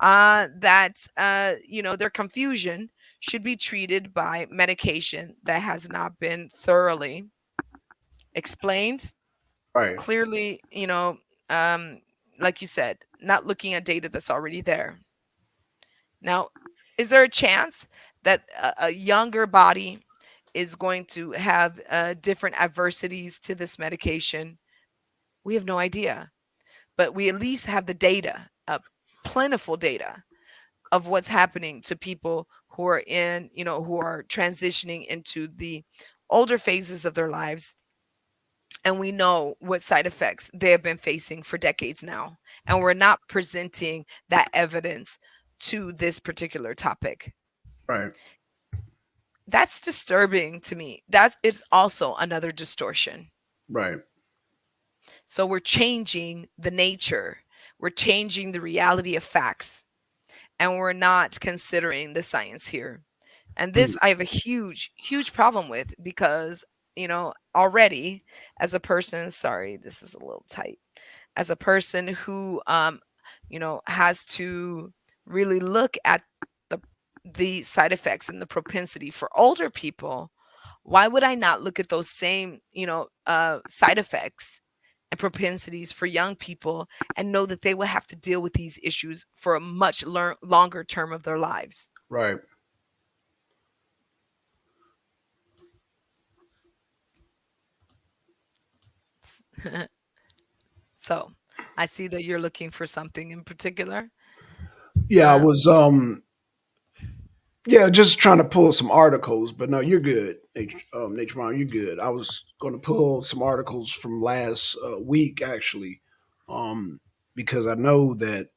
that their confusion should be treated by medication that has not been thoroughly explained Right. clearly, um, like you said, not looking at data that's already there. Now, is there a chance that a younger body is going to have different adversities to this medication? We have no idea, but we at least have the data, plentiful data of what's happening to people who are who are transitioning into the older phases of their lives. And we know what side effects they have been facing for decades now. And we're not presenting that evidence to this particular topic. Right. That's disturbing to me. That is also another distortion. Right. So we're changing the nature, we're changing the reality of facts, and we're not considering the science here. And Mm. this I have a huge, huge problem with because, already as a person, sorry, this is a little tight. As a person who, has to really look at the the side effects and the propensity for older people, why would I not look at those same, side effects and propensities for young people and know that they will have to deal with these issues for a much longer term of their lives? Right. So I see that you're looking for something in particular. Yeah, I Uh, was yeah, just trying to pull some articles, but no, you're good. Nature Mom, you're good. I was going to pull some articles from last week actually, um, because I know that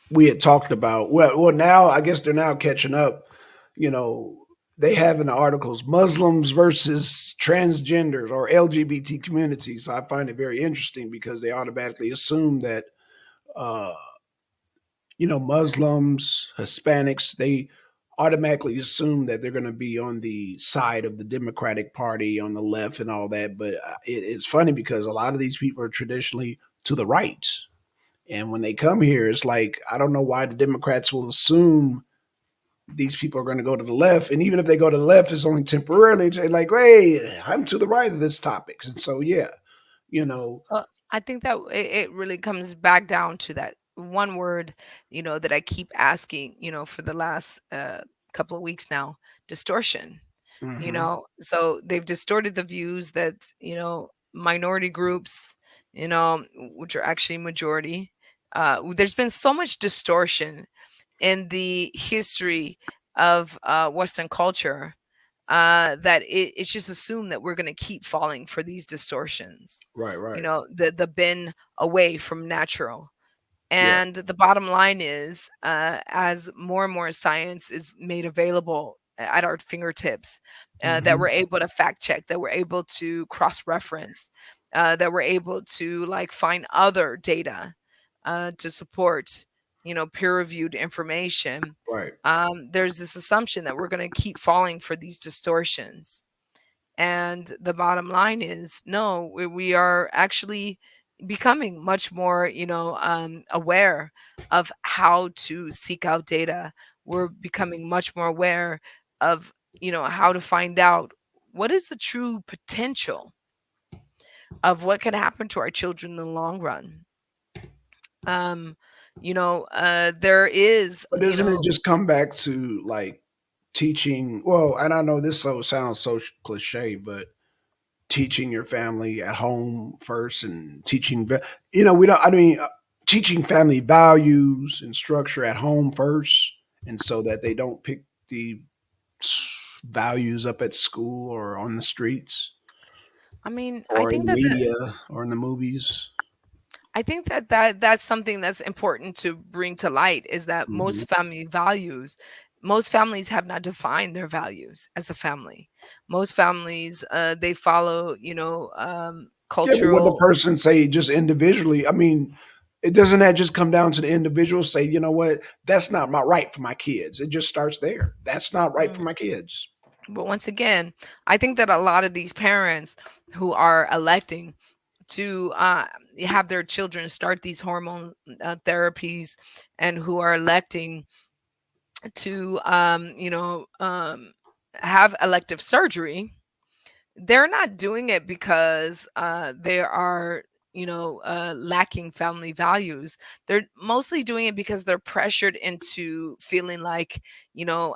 we had talked about well now I guess they're now catching up. You know, they have in the articles Muslims versus transgenders or LGBT communities. So I find it very interesting because they automatically assume that uh, Muslims, Hispanics, they automatically assume that they're going to be on the side of the Democratic Party on the left and all that. But it's funny because a lot of these people are traditionally to the right. And when they come here, it's like, I don't know why the Democrats will assume these people are going to go to the left. And even if they go to the left, it's only temporarily. They're like, hey, I'm to the right of this topic. And so, yeah, you know, Well, I think that it really comes back down to that one word, that I keep asking, for the last couple of weeks now: distortion. hmm So they've distorted the views that, minority groups, which are actually majority. There's been so much distortion in the history of Western culture that it's just assumed that we're going to keep falling for these distortions. right, right. The bend away from natural. Yeah. And the bottom line is, as more and more science is made available at our fingertips, that hmm we're able to fact check, that we're able to cross reference, that we're able to like find other data to support, peer reviewed information. Right, There's this assumption that we're going to keep falling for these distortions. And the bottom line is, no, we are actually becoming much more, aware of how to seek out data. We're becoming much more aware of, how to find out what is the true potential of what can happen to our children in the long run. Um, There is, But doesn't it just come back to like teaching? Well, and I know this sounds so cliche, but teaching your family at home first and teaching, we don't, I mean, teaching family values and structure at home first. And so that they don't pick the values up at school or on the streets I mean, I or in think the that the media or in the movies. I think that's something that's important to bring to light, is that Mhm. most families have not defined their values as a family. Most families, they follow, Yeah, but what the cultural. person say just individually? I mean, it doesn't that just come down to the individual say, you know what, that's not my right for my kids. It just starts there. That's not right for Mm. my kids. But once again, I think that a lot of these parents who are electing to have their children start these hormone therapies, and who are electing to have elective surgery, they're not doing it because they are lacking family values. They're mostly doing it because they're pressured into feeling like,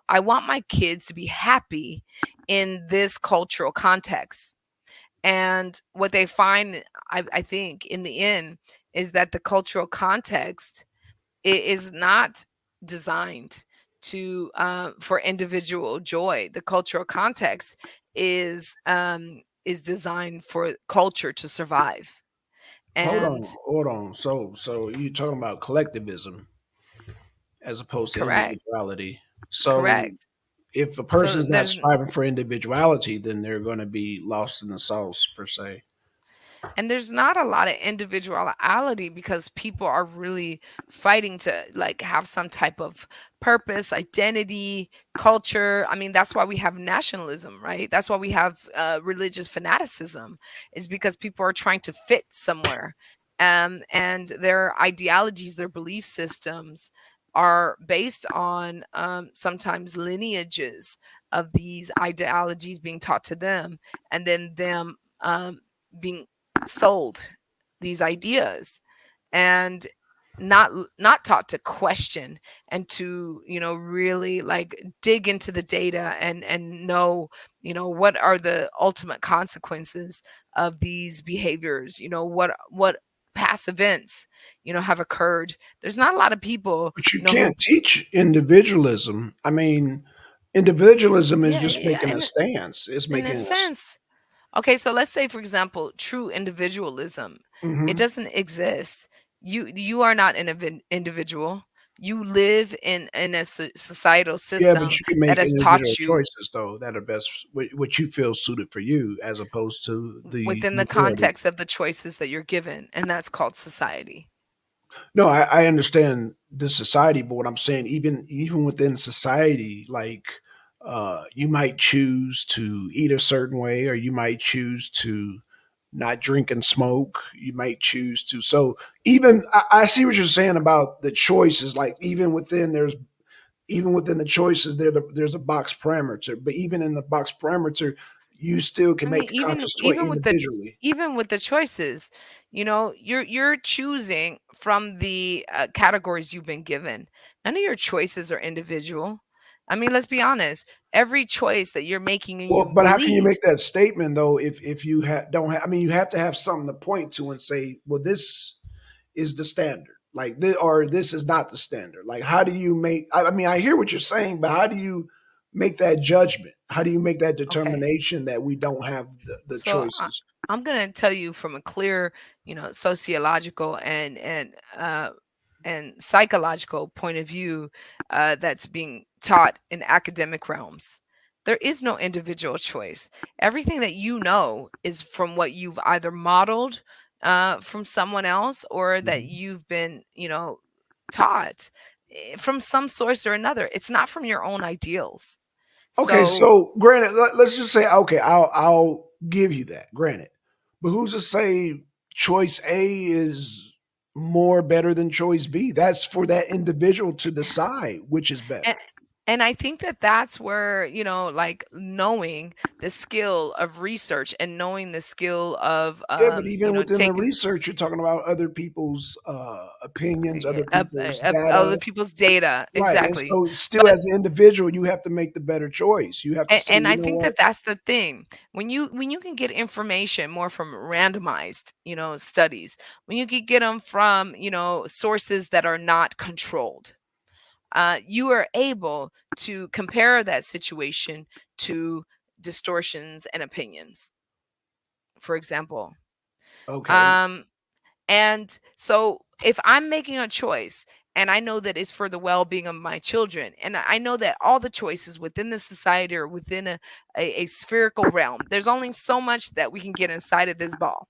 I want my kids to be happy in this cultural context. And what they find, I think, in the end, is that the cultural context is not designed to for individual joy. The cultural context is designed for culture to survive. And Hold on. So you're talking about collectivism as opposed to correct, individuality. So correct. if a So person's not there's striving for individuality, then they're going to be lost in the sauce per se. and there's not a lot of individuality, because people are really fighting to like have some type of purpose, identity, culture. I mean, that's why we have nationalism, right? That's why we have religious fanaticism, is because people are trying to fit somewhere. And their ideologies, their belief systems are based on sometimes lineages of these ideologies being taught to them, and then them being sold these ideas, and not taught to question, and to really like dig into the data, and know what are the ultimate consequences of these behaviors, what past events have occurred. There's not a lot of people But you who. can't teach individualism. I mean, individualism is Yeah, just yeah, making a stance. It's in a making us. sense. Okay, so let's say, for example, true individualism. It Mhm. doesn't exist. You are not an individual. You live in a societal Yeah, but system you can that make has individual taught you choices though that are best what you feel suited for you, as opposed to the within the majority. context of the choices that you're given, and that's called society. No, I understand the society, but what I'm saying, even within society, like you might choose to eat a certain way, or you might choose to not drink and smoke. You might choose to. So even I see what you're saying about the choices. Like even within the choices, there's a box parameter. But even in the box parameter, you still can I mean, make a conscious choice individually. even with the choices, you're choosing from the categories you've been given. None of your choices are individual. I mean, let's be honest. Every choice that you're making and Well, you but how can you believe. make that statement though if you don't have? I mean, you have to have something to point to and say, well, this is the standard, like this, or this is not the standard. Like, how do you make? I mean, I hear what you're saying, but how do you make that judgment? How do you make that Okay. determination that we don't have the So choices? I'm going to tell you from a clear, sociological and psychological point of view, that's being taught in academic realms. There is no individual choice. Everything that you know is from what you've either modeled from someone else, or that Mhm. you've been, taught from some source or another. It's not from your own ideals. Okay, So, so granted, let's just say okay, I'll give you that. Granted, but who's to say choice A is more better than choice B? That's for that individual to decide which is better. And I think that that's where, like knowing the skill of research and knowing the skill of, Yeah, but even within the taking research, you're talking about other people's opinions, other people's other data. people's data. Right. And Exactly. so still But as an individual, you have to make the better choice. You have to say, and you I know think that what? that's the thing. When you can get information more from randomized, studies, when you can get them from, sources that are not controlled, you are able to compare that situation to distortions and opinions, for example. Okay. Um, and so if I'm making a choice and I know that it's for the well-being of my children, and I know that all the choices within the society or within a spherical realm, there's only so much that we can get inside of this ball.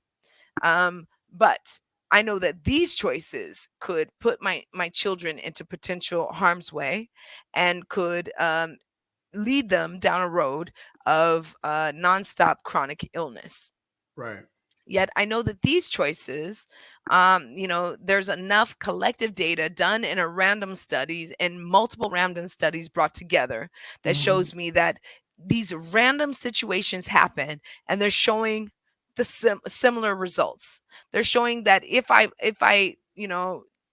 But I know that these choices could put my children into potential harm's way and could lead them down a road of nonstop chronic illness. Right. Yet I know that these choices, there's enough collective data done in a random studies and multiple random studies brought together that Hmm. shows me that these random situations happen, and they're showing the similar results. They're showing that if I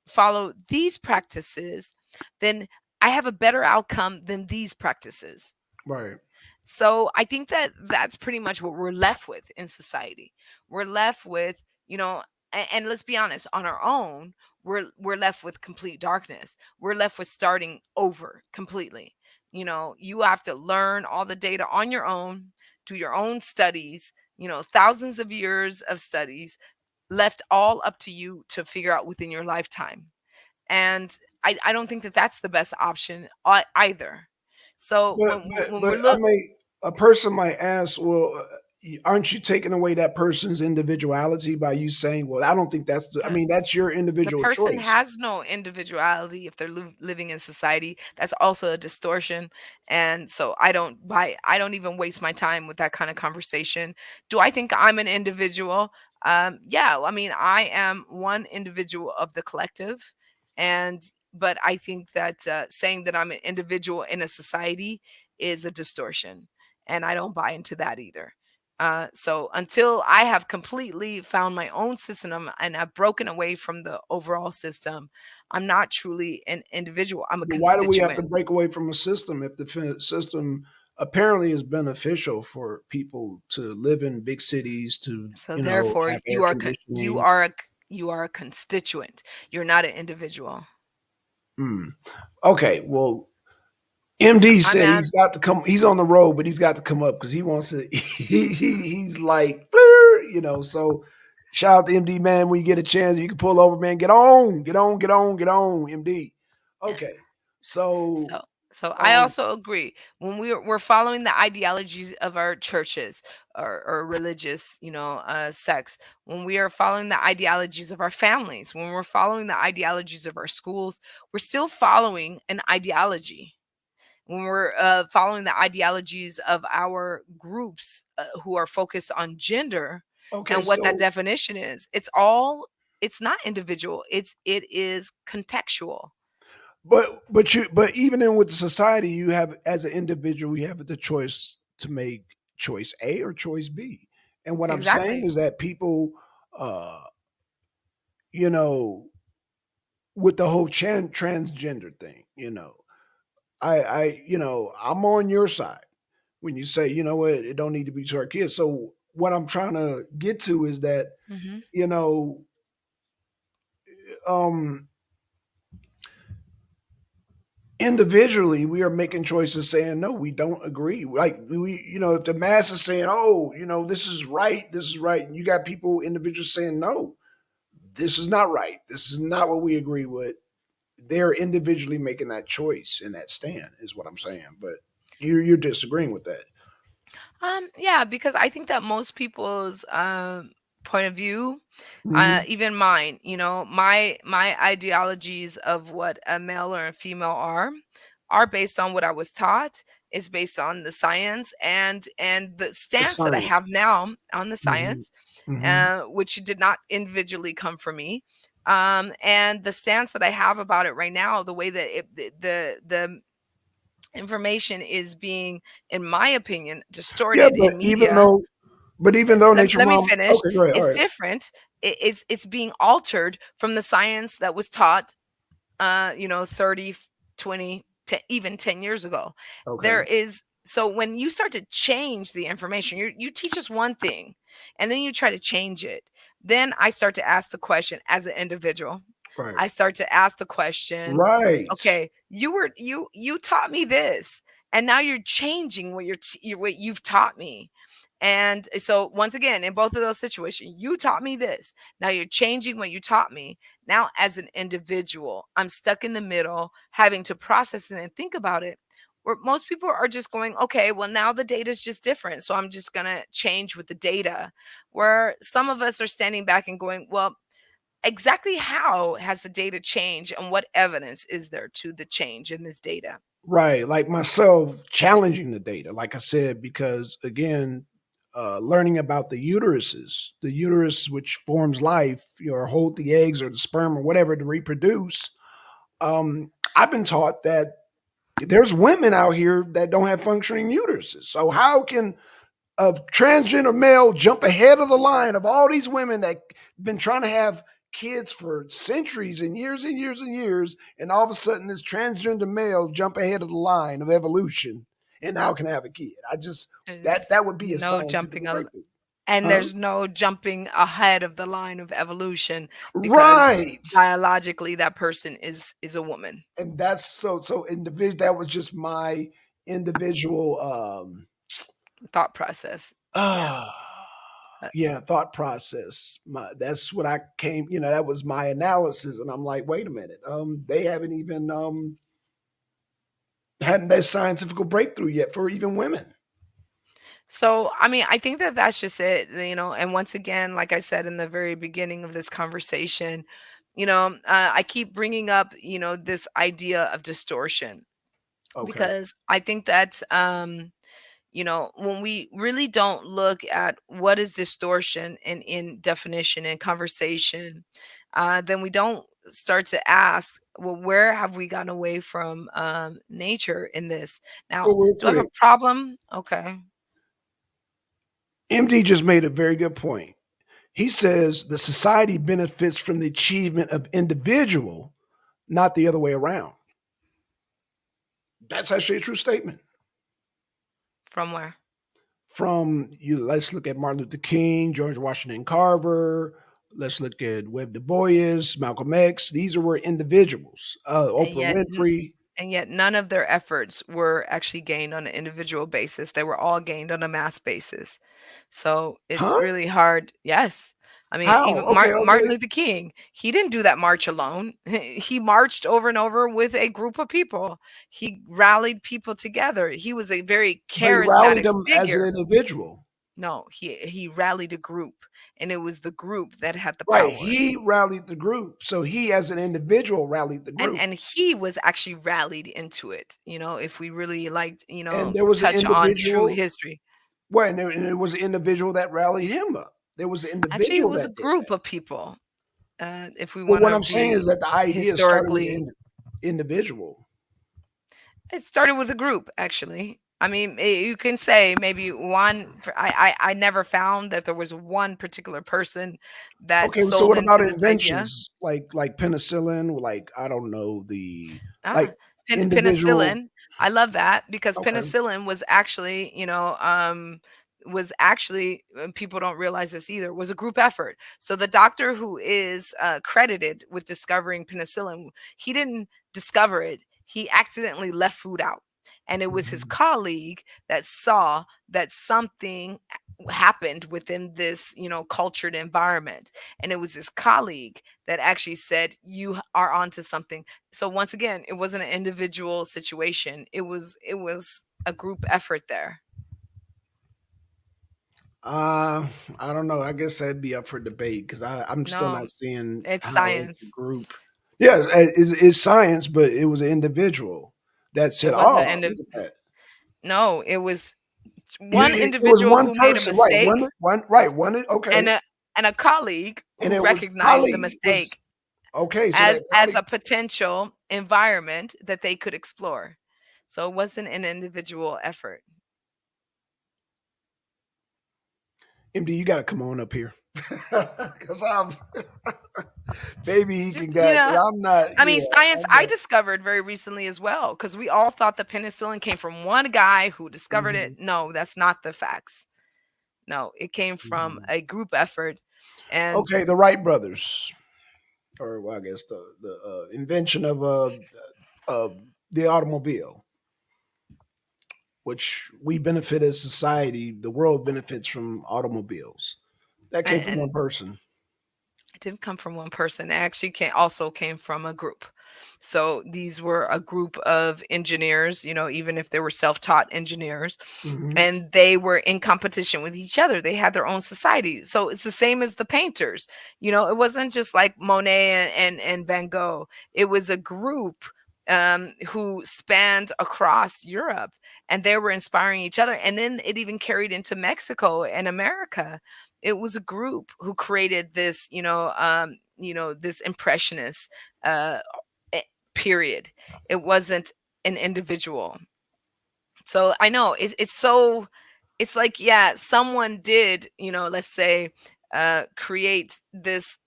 follow these practices, then I have a better outcome than these practices. Right. So I think that that's pretty much what we're left with in society. We're left with, and let's be honest, on our own, we're left with complete darkness. We're left with starting over completely. You have to learn all the data on your own, do your own studies, thousands of years of studies left all up to you to figure out within your lifetime. And I don't think that that's the best option either. So But when but we're I look mean, a person might ask, well, aren't you taking away that person's individuality by you saying, well, I don't think that's I the mean, that's your the individual person choice. has no individuality if they're living in society. That's also a distortion. And so I don't even waste my time with that kind of conversation. Do I think I'm an individual? Yeah, I mean, I am one individual of the collective. And but I think that saying that I'm an individual in a society is a distortion, and I don't buy into that either. So until I have completely found my own system and I've broken away from the overall system, I'm not truly an individual. I'm a But why do we have to constituent. break away from a system if the system apparently is beneficial for people to live in big cities, to, So you know, therefore, have air conditioning? you are a constituent. You're not an individual. Hmm. Okay, well, MD I'm said at he's got to come. He's on the road, but he's got to come up because he wants to. He's like, "Blur," So shout out to MD, man. When you get a chance, you can pull over, man. Get on, get on, get on, get on, MD. yeah. Okay, so So so I um, also agree when we're following the ideologies of our churches or religious, sects, when we are following the ideologies of our families, when we're following the ideologies of our schools, we're still following an ideology. When we're following the ideologies of our groups who are focused on gender okay, and what that so definition is, it's not individual, it is contextual. but even in with the society, you have as an individual, you have the choice to make choice A or choice B. And what I'm saying Exactly. is that people, uh, you know, with the whole transgender thing, I'm on your side when you say, you know what, it don't need to be to our kids. So what I'm trying to get to is that, Hmm. you know, um, individually we are making choices saying no, we don't agree. Like if the mass is saying, oh, this is right, and you got people, individuals saying no, this is not right, this is not what we agree with. They're individually making that choice and that stand is what I'm saying. But you're disagreeing with that. Yeah, because I think that most people's point of view, Hmm. even mine, my ideologies of what a male or a female are based on what I was taught, is based on the science and the The stance that I science. have now on the Hmm. science, Hmm. which did not individually come from me. And the stance that I have about it right now, the way that Information is being, in my opinion, Yeah, distorted but in even media. though but even though Nature Let me Mom finish. okay, go ahead, It's alright. different. It's being altered from the science that was taught 30, 20, even 10 years ago. Okay, There is, so when you start to change the information, you teach us one thing and then you try to change it. Then I start to ask the question as an individual. right. I start to ask the question, Right. okay, you taught me this and now you're changing what what you've taught me. And so once again, in both of those situations, you taught me this. Now you're changing what you taught me. Now, as an individual, I'm stuck in the middle, having to process it and think about it. Where most people are just going, okay, well, now the data is just different. So I'm just going to change with the data. Where some of us are standing back and going, well, exactly how has the data changed and what evidence is there to the change in this data? Right, like myself challenging the data, like I said, because again, learning about the uterus which forms life, or hold the eggs or the sperm or whatever to reproduce. I've been taught that there's women out here that don't have functioning uteruses. So how can a transgender male jump ahead of the line of all these women that been trying to have kids for centuries and years and years and years, and all of a sudden this transgender male jump ahead of the line of evolution and now can have a kid? I just There's that would be a no scientific jumping breakthrough. and Huh? there's no jumping ahead of the line of evolution because Right. biologically that person is a woman. And that's so individual. That was just my individual Thought process. Yeah. uh Uh, yeah, thought process. That's what I came, that was my analysis. And I'm like, wait a minute. They haven't even hadn't that scientific breakthrough yet for even women. So, I mean, I think that that's just it, and once again, like I said in the very beginning of this conversation, I keep bringing up, this idea of distortion Okay. because I think that when we really don't look at what is distortion in definition and conversation, then we don't start to ask, well, where have we gotten away from nature in this? Now, Well, real do I have a quick, problem? Okay. MD just made a very good point. He says the society benefits from the achievement of individual, not the other way around. That's actually a true statement. From where? From you, let's look at Martin Luther King, George Washington Carver. Let's look at Webb Du Bois, Malcolm X. These are were individuals. And Oprah yet Winfrey. none of their efforts were actually gained on an individual basis. They were all gained on a mass basis. So it's Huh? really hard. Yes. I mean, How? even Okay, Martin okay. Luther King, he didn't do that march alone. He marched over and over with a group of people. He rallied people together. He was a very But he rallied charismatic them as an figure. individual. No, he rallied a group, and it was the group that had the Right. power. He rallied the group. So he, as an individual, rallied the And group. he was actually rallied into it, if we really liked, And there was an touch on true individual. history. Well, and it was an individual that rallied him up. There was an Actually, it individual was a that did group that. of people, if we But wanna what I'm saying is be that the idea started with historically. an individual. It started with a group, actually. I mean, you can say maybe one. I never found that there was one particular person that Okay, so sold what about into this idea. inventions like penicillin? Like I don't know the like Ah, individual. penicillin. I love that because Okay. penicillin was actually, people don't realize this either, was a group effort. So the doctor who is credited with discovering penicillin, he didn't discover it. He accidentally left food out. And it was his Mhm. colleague that saw that something happened within this, cultured environment. And it was his colleague that actually said, you are onto something. So once again, it wasn't an individual situation. It was a group effort there. Uh, I don't know. I guess that'd be up for debate because I'm still No, not seeing it's how it's a science. group. Yeah, it's science, but it was an individual that It said, was the "Oh, end of look at that." no, it was one It was individual one who made a person, right? mistake One. Okay, and a colleague and who it was recognized the colleague was mistake okay. So as that as colleague, a potential environment that they could explore. So it wasn't an individual effort. MD, you got to come on up here because I'm maybe he Just, can get. I'm not. I Yeah, mean, science I'm I not. discovered very recently as well, because we all thought the penicillin came from one guy who discovered it. Mhm, No, that's not the facts. No, it came from mhm. a group effort. And Okay, the Wright brothers, or well, I guess the invention of uh, the automobile, which we benefit as society. The world benefits from automobiles. That came from and one person. it didn't come from one person. It actually came from a group. So these were a group of engineers, even if they were self-taught engineers, Hmm. and they were in competition with each other. They had their own society. So it's the same as the painters. It wasn't just like Monet and Van Gogh. It was a group who spanned across Europe, and they were inspiring each other. And then it even carried into Mexico and America. It was a group who created this, this impressionist uh, eh, period. It wasn't an individual. So I know it's so, it's like, yeah, someone did, let's say, create this,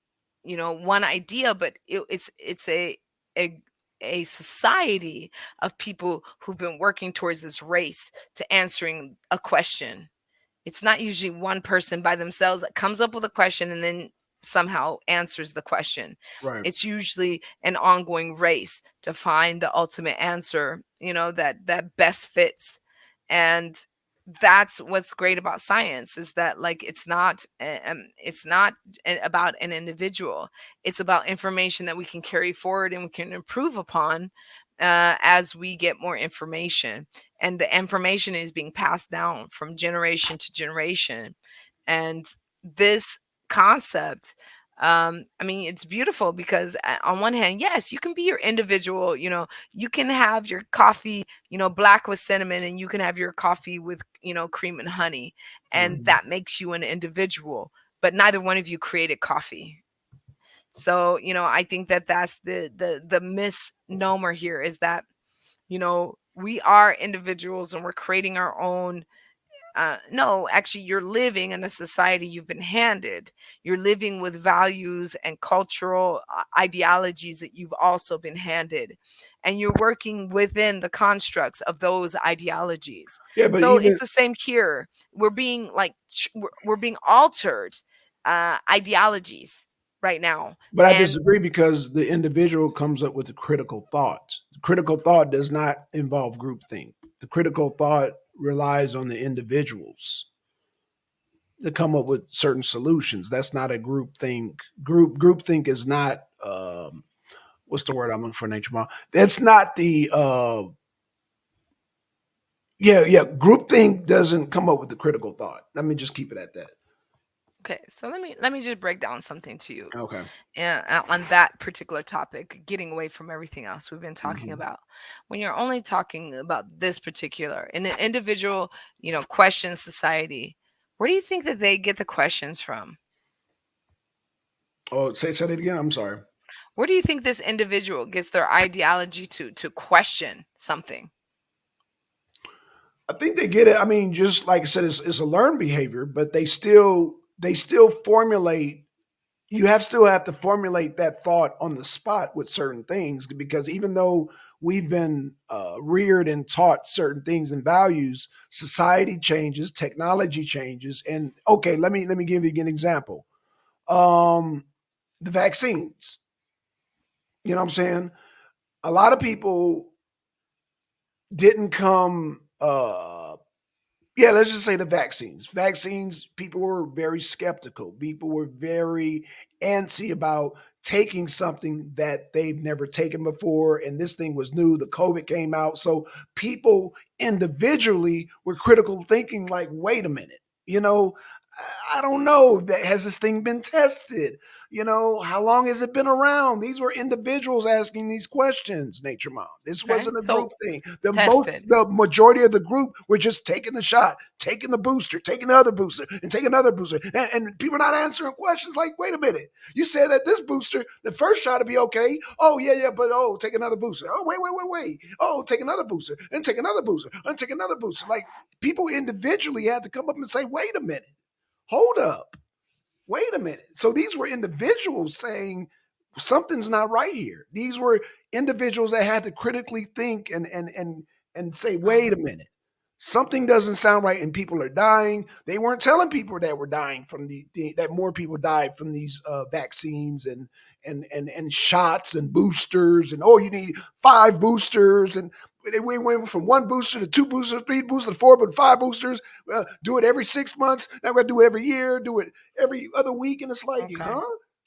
one idea, but it's a a society of people who've been working towards this race to answering a question. It's not usually one person by themselves that comes up with a question and then somehow answers the question. Right. It's usually an ongoing race to find the ultimate answer, that best fits. And that's what's great about science, is that, like, it's not about an individual. It's about information that we can carry forward and we can improve upon as we get more information, and the information is being passed down from generation to generation. And this concept, I mean, it's beautiful because on one hand, yes, you can be your individual. You can have your coffee, black with cinnamon, and you can have your coffee with, cream and honey, and Hmm. that makes you an individual. But neither one of you created coffee. So, I think that that's the misnomer here, is that, we are individuals and we're creating our own. No, actually, you're living in a society you've been handed. You're living with values and cultural ideologies that you've also been handed. And you're working within the constructs of those ideologies. Yeah, but So even it's the same here. We're being like, we're being altered ideologies right now. but I And disagree because the individual comes up with a critical thought. Critical thought does not involve groupthink. The critical thought relies on the individuals to come up with certain solutions. That's not a group think. Groupthink is not what's the word I'm looking for, nature mom. That's not the yeah. Groupthink doesn't come up with the critical thought. Let me just keep it at that. okay, so let me just break down something to you. Okay. On that particular topic, getting away from everything else we've been talking Hmm. about. When you're only talking about this particular, in an individual, question society, where do you think that they get the questions from? Oh, say that again. I'm sorry. Where do you think this individual gets their ideology to question something? I think they get it. I mean, just like I said, it's a learned behavior, but they still formulate. You have still have to formulate that thought on the spot with certain things because even though we've been reared and taught certain things and values, society changes, technology changes, and okay, let me give you an example. Um, the vaccines. You know what I'm saying? A lot of people didn't come yeah, let's just say the vaccines. Vaccines, people were very skeptical. People were very antsy about taking something that they've never taken before. And this thing was new. The COVID came out. So people individually were critical thinking, like, wait a minute, you know, I don't know. That has this thing been tested? How long has it been around? These were individuals asking these questions, Nature Mom. This Okay. wasn't a So group thing. tested. The majority of the group were just taking the shot, taking the booster, taking the other booster, and taking another booster. And people are not answering questions like, wait a minute. You said that this booster, the first shot would be okay. Oh, yeah, yeah, but take another booster. Oh, wait. Oh, take another booster, and take another booster, and take another booster. Like, people individually had to come up and say, wait a minute. Hold up. Wait a minute. So these were individuals saying something's not right here. These were individuals that had to critically think and say, wait a Mhm. minute. Something doesn't sound right, and people are dying. They weren't telling people that were dying from that more people died from these vaccines and shots and boosters, and you need 5 boosters, and we went from 1 booster to 2 boosters, 3 boosters, to 4, but 5 boosters. Do it every 6 months. Now we're gonna do it every year. Do it every other week, and it's like, Okay. huh?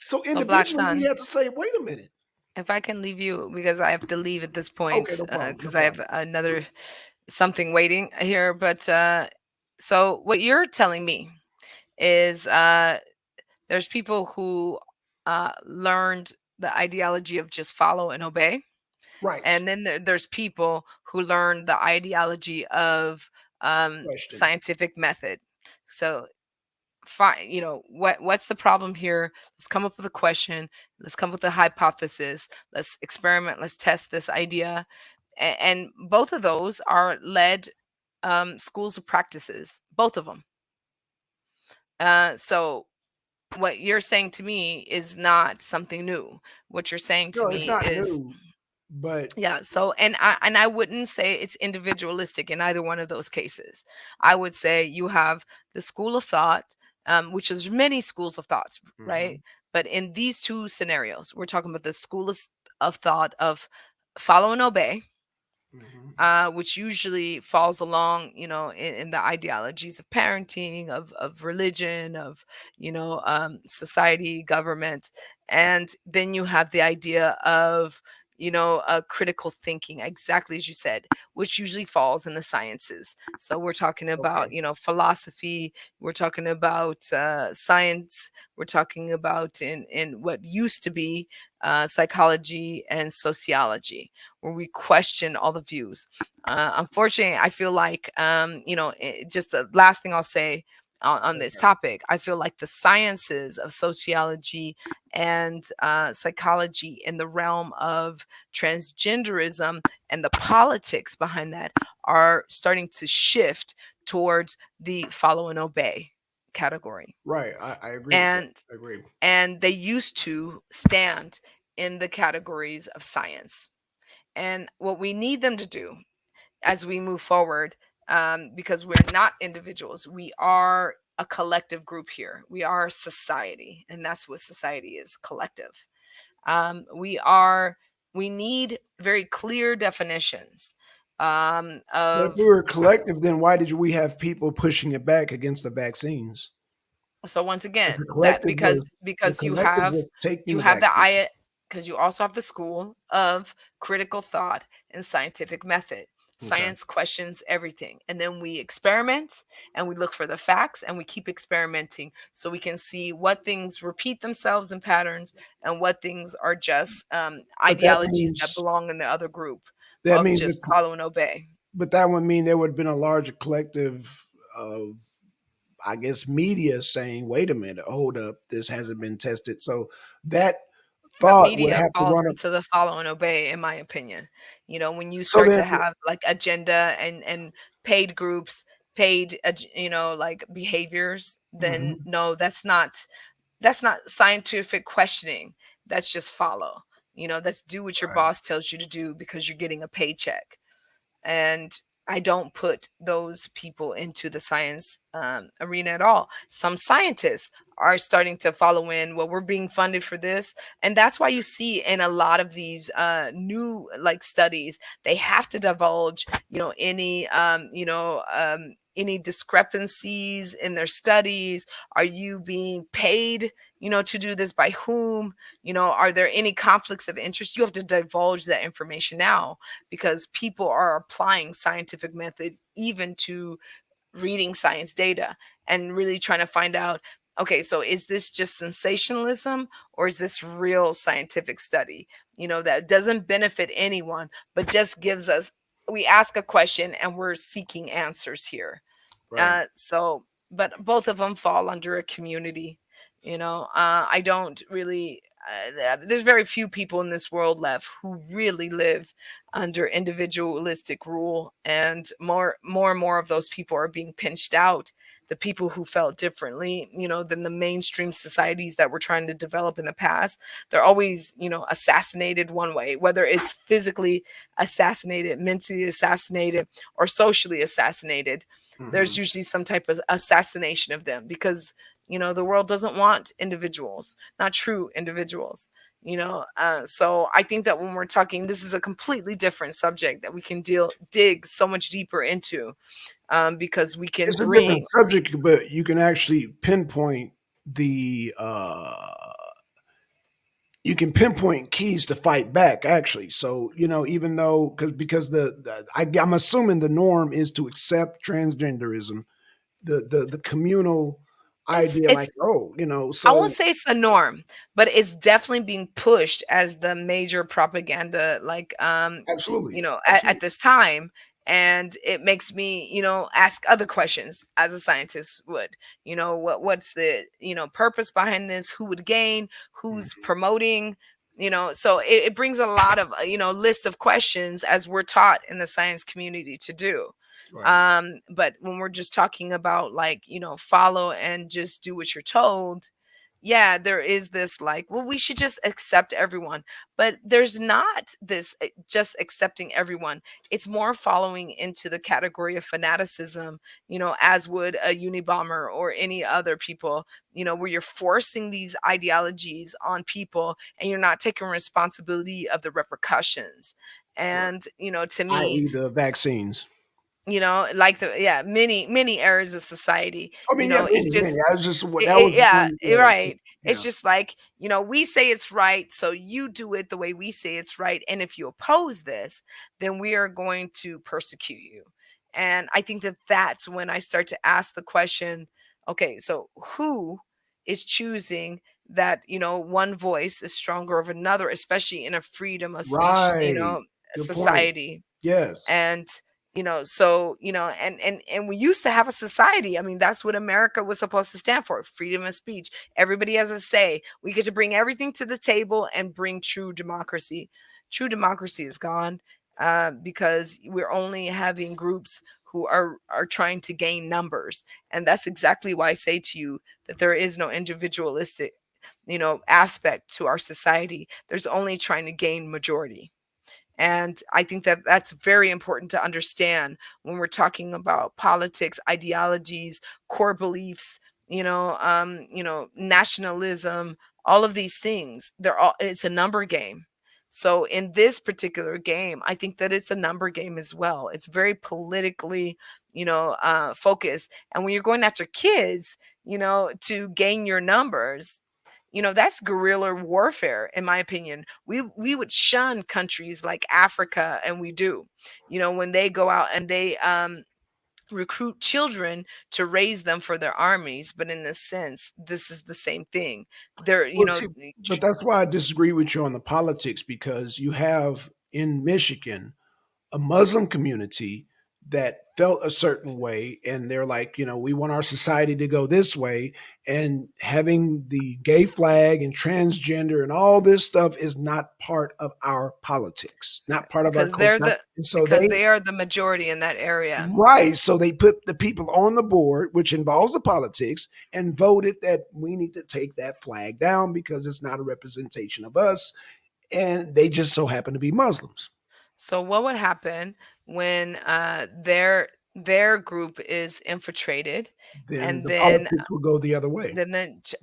So So Black individually, we Sun, have to say, wait a minute. if I can leave you because I have to leave at this Okay, point no problem, no because I have problem. another something waiting here. But so what you're telling me is there's people who learned the ideology of just follow and obey, Right. and then there's people who learn the ideology of Question. scientific method. So fine, what's the problem here? Let's come up with a question. Let's come up with a hypothesis. Let's experiment. Let's test this idea. And both of those are led schools of practices, both of them. So what you're saying to me is not something new. What you're saying to No, it's me not is, new, but yeah. So, and I wouldn't say it's individualistic in either one of those cases. I would say you have the school of thought, which is many schools of thoughts, right? mhm, But in these two scenarios, we're talking about the school of thought of follow and obey, mhm. which usually falls along, in the ideologies of parenting, of religion, of, society, government. And then you have the idea of, critical thinking, exactly as you said, which usually falls in the sciences. So we're talking Okay. about, philosophy, we're talking about science, we're talking about in what used to be psychology and sociology, where we question all the views. Unfortunately, I feel like, just the last thing I'll say on this Okay. topic, I feel like the sciences of sociology and psychology in the realm of transgenderism and the politics behind that are starting to shift towards the follow and obey category. Right. I agree with that. And I agree. they used to stand in the categories of science. And what we need them to do as we move forward, because we're not individuals, we are a collective group here. We are society, and that's what society is, collective. We need very clear definitions But if we of. were collective, then why did we have people pushing it back against the vaccines? So once If again, the that collective because was the because you collective have was taking you the have the vaccine. I because you also have the school of critical thought and scientific method. Okay. Science questions everything, and then we experiment and we look for the facts and we keep experimenting so we can see what things repeat themselves in patterns and what things are just But that ideologies that means belong in the other group that of means just follow and obey. but that would mean there would have been a larger collective of, I guess, media saying, "Wait a minute, hold up, this hasn't been tested." So that The thought would media have to falls run up. into the follow and obey, in my opinion. When you So start then, to have like agenda and paid groups, paid like behaviors, then mhm, no, that's not scientific questioning. That's just follow. That's do what your right. boss tells you to do because you're getting a paycheck. And I don't put those people into the science arena at all. Some scientists are starting to follow in. Well, we're being funded for this, and that's why you see in a lot of these new like studies, they have to divulge, any discrepancies in their studies. Are you being paid, to do this? By whom? Are there any conflicts of interest? You have to divulge that information now because people are applying scientific method even to reading science data and really trying to find out, okay, so is this just sensationalism or is this real scientific study, that doesn't benefit anyone, but just gives us, we ask a question and we're seeking answers here. Right. But both of them fall under a community. I don't really. There's very few people in this world left who really live under individualistic rule, and more and more of those people are being pinched out. The people who felt differently, than the mainstream societies that we're trying to develop in the past, they're always, assassinated one way, whether it's physically assassinated, mentally assassinated, or socially assassinated. There's Hmm. usually some type of assassination of them because the world doesn't want individuals, not true individuals. So I think that when we're talking, this is a completely different subject that we can dig so much deeper into, because we can It's a different bring. subject, but you can actually pinpoint the you can pinpoint keys to fight back actually. So even though because I'm assuming the norm is to accept transgenderism, the communal it's idea, it's like, oh, I won't so say it's the norm, but it's definitely being pushed as the major propaganda, like, absolutely, at absolutely. this time. And it makes me, ask other questions as a scientist would. What's the, purpose behind this? Who would gain? Who's Mhm. promoting? So it brings a lot of, list of questions as we're taught in the science community to do. Right. But when we're just talking about, like, follow and just do what you're told, yeah, there is this, like, well, we should just accept everyone. But there's not this, just accepting everyone. It's more following into the category of fanaticism, as would a Unabomber or any other people, where you're forcing these ideologies on people and you're not taking responsibility of the repercussions. Right. And, to me, I.e. the vaccines. like, yeah, many areas of society, I mean, yeah, it's many, many. just, I was just what that was yeah, one. Yeah, right. It's yeah. just like, we say it's right, so you do it the way we say it's right. And if you oppose this, then we are going to persecute you. And I think that that's when I start to ask the question, okay, so who is choosing that, one voice is stronger of another, especially in a freedom of speech, Right. Good point. society. Yes. And so and we used to have a society. I mean, that's what America was supposed to stand for: freedom of speech. Everybody has a say. We get to bring everything to the table and bring true democracy. True democracy is gone, because we're only having groups who are trying to gain numbers. And that's exactly why I say to you that there is no individualistic, aspect to our society. There's only trying to gain majority. And I think that that's very important to understand when we're talking about politics, ideologies, core beliefs, nationalism, all of these things. It's a number game. So in this particular game, I think that it's a number game as well. It's very politically, focused. And when you're going after kids, to gain your numbers, that's guerrilla warfare. In my opinion, we would shun countries like Africa, and we do, when they go out and they recruit children to raise them for their armies. But in a sense, this is the same thing. They're, Well, see, but that's why I disagree with you on the politics, because you have in Michigan a Muslim community that felt a certain way, and they're like, we want our society to go this way, and having the gay flag and transgender and all this stuff is not part of our politics, not part of our because culture. they're the And so because they they are the majority in that area. right, so they put the people on the board, which involves the politics, and voted that we need to take that flag down because it's not a representation of us, and they just so happen to be Muslims. So what would happen when their group is infiltrated, Then and the then politics will go the other way.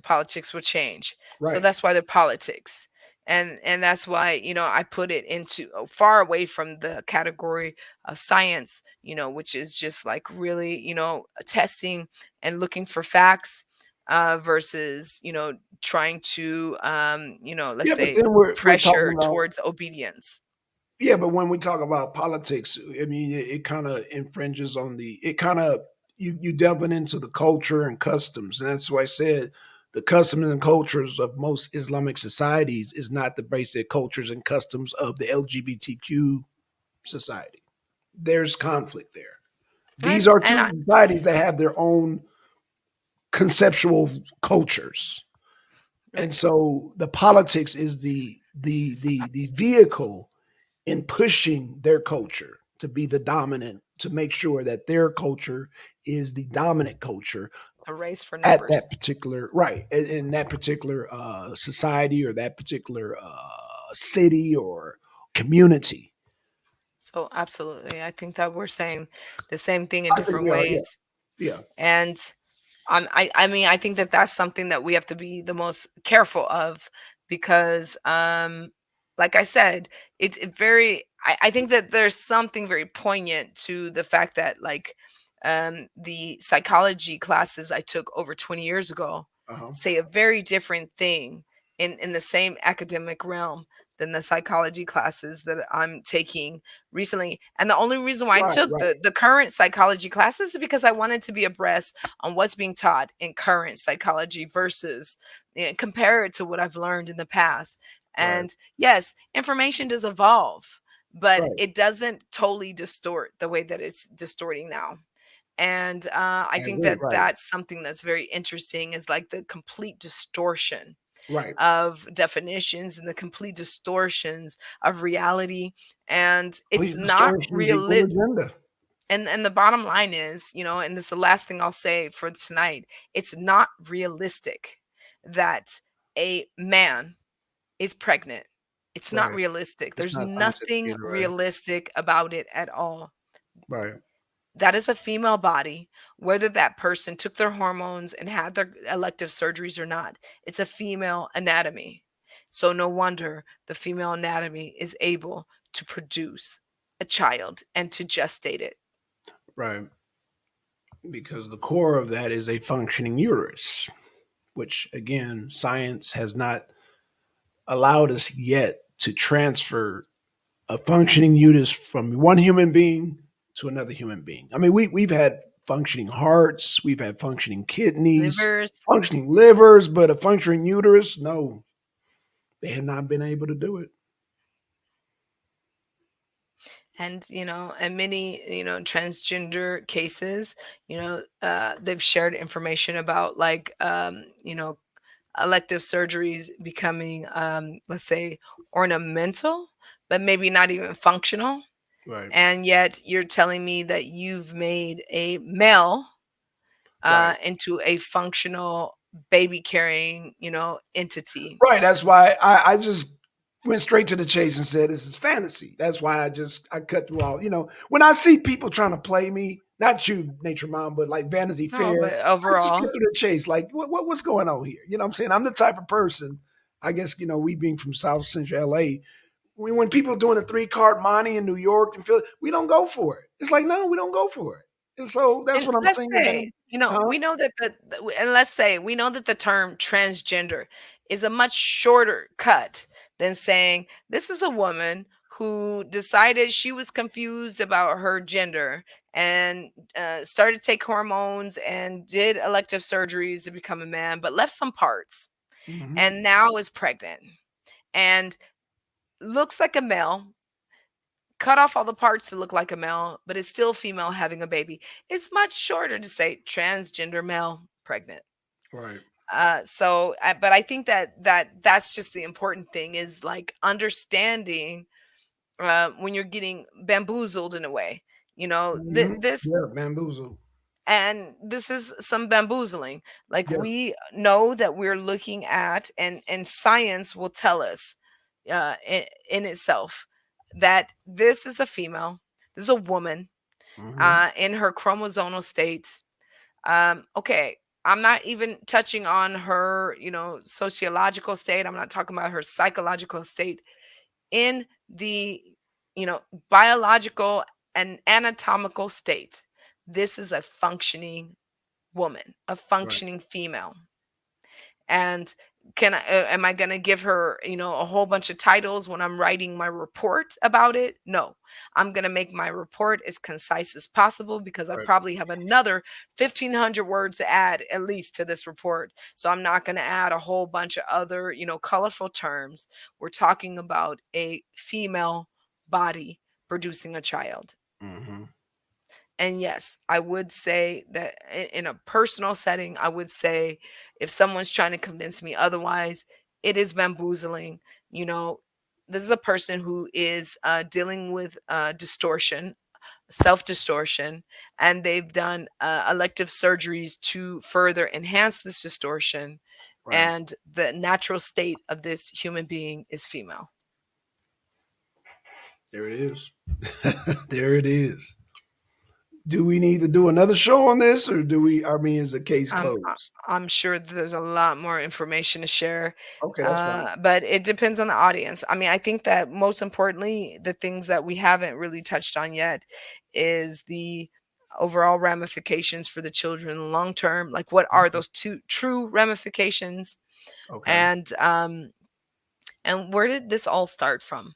politics will change. So Right. that's why they're politics. And that's why, I put it into, far away from the category of science, which is just like really, testing and looking for facts, versus, trying to, let's Yeah, but say, then we're talking pressure about towards obedience. yeah, but when we talk about politics, I mean, it kind of infringes on the it kind of you delving into the culture and customs, and that's why I said the customs and cultures of most Islamic societies is not the basic cultures and customs of the LGBTQ society. There's conflict there. These are and two societies that have their own conceptual cultures. And right. so the politics is the vehicle in pushing their culture to be the dominant, to make sure that their culture is the dominant culture A race for at numbers. that particular right in that particular society or that particular city or community. So absolutely, I think that we're saying the same thing in I think different we are. Yeah, ways. yeah, And I mean, I think that that's something that we have to be the most careful of because, like I said, it's very. I think that there's something very poignant to the fact that, like, the psychology classes I took over 20 years ago uh-huh. say a very different thing in the same academic realm than the psychology classes that I'm taking recently. And the only reason why I Right, took right, the current psychology classes is because I wanted to be abreast on what's being taught in current psychology versus, compare it to what I've learned in the past. right, And yes, information does evolve, but right. it doesn't totally distort the way that it's distorting now. And I I think agree. that Right, that's something that's very interesting is like the complete distortion right. of definitions and the complete distortions of reality. And it's Complete not distortions equal real. agenda. And the bottom line is, and this is the last thing I'll say for tonight, it's not realistic that a man is pregnant. It's not Right. realistic. It's There's not scientific nothing either way. realistic about it at all. Right. That is a female body, whether that person took their hormones and had their elective surgeries or not. It's a female anatomy. So no wonder the female anatomy is able to produce a child and to gestate it. Right. Because the core of that is a functioning uterus, which again, science has not allowed us yet to transfer a functioning uterus from one human being to another human being. I mean, we've had functioning hearts, we've had functioning kidneys, Livers. functioning livers, but a functioning uterus, no, they had not been able to do it. And in many transgender cases, they've shared information about, like, elective surgeries becoming, let's say, ornamental, but maybe not even functional. Right. And yet you're telling me that you've made a male Right. into a functional baby carrying entity. Right. That's why I just went straight to the chase and said this is fantasy. That's why I cut through all. When I see people trying to play me, not you, Nature Mom, but like Vanity No, Fair, but I just cut overall. through the chase. Like what's going on here? You know what I'm saying? I'm the type of person. I guess we being from South Central LA. When people are doing a 3 card money in New York and Philly, we don't go for it. It's like no, we don't go for it. And so that's And what I'm let's saying about. say, Huh? we know that and let's say we know that the term transgender is a much shorter cut than saying this is a woman who decided she was confused about her gender and started to take hormones and did elective surgeries to become a man, but left some parts Hmm. and now is pregnant and looks like a male, cut off all the parts to look like a male, but is still female having a baby. It's much shorter to say transgender male pregnant. Right. But I think that's just the important thing is like understanding when you're getting bamboozled in a way. Hmm. This Yeah, bamboozle. and this is some bamboozling. Like, Yes. we know that we're looking at, and science will tell us in itself that this is a female, this is a woman Hmm. in her chromosomal state. Okay, I'm not even touching on her sociological state. I'm not talking about her psychological state. In the you know biological and anatomical state, this is a functioning woman, a Right. functioning female. And Am I going to give her, a whole bunch of titles when I'm writing my report about it? No. I'm going to make my report as concise as possible because I Right. probably have another 1500 words to add at least to this report. So I'm not going to add a whole bunch of other, colorful terms. We're talking about a female body producing a child. Mm-hmm. And yes, I would say that in a personal setting, I would say if someone's trying to convince me otherwise, it is bamboozling. You know, this is a person who is dealing with distortion, self distortion, and they've done elective surgeries to further enhance this distortion. Right. And the natural state of this human being is female. There it is. There it is. Do we need to do another show on this, or do we? I mean, is the case closed? I'm sure there's a lot more information to share, Okay, that's fine. but it depends on the audience. I mean, I think that most importantly, the things that we haven't really touched on yet is the overall ramifications for the children long term. Like, what are those two true ramifications, Okay. and where did this all start from?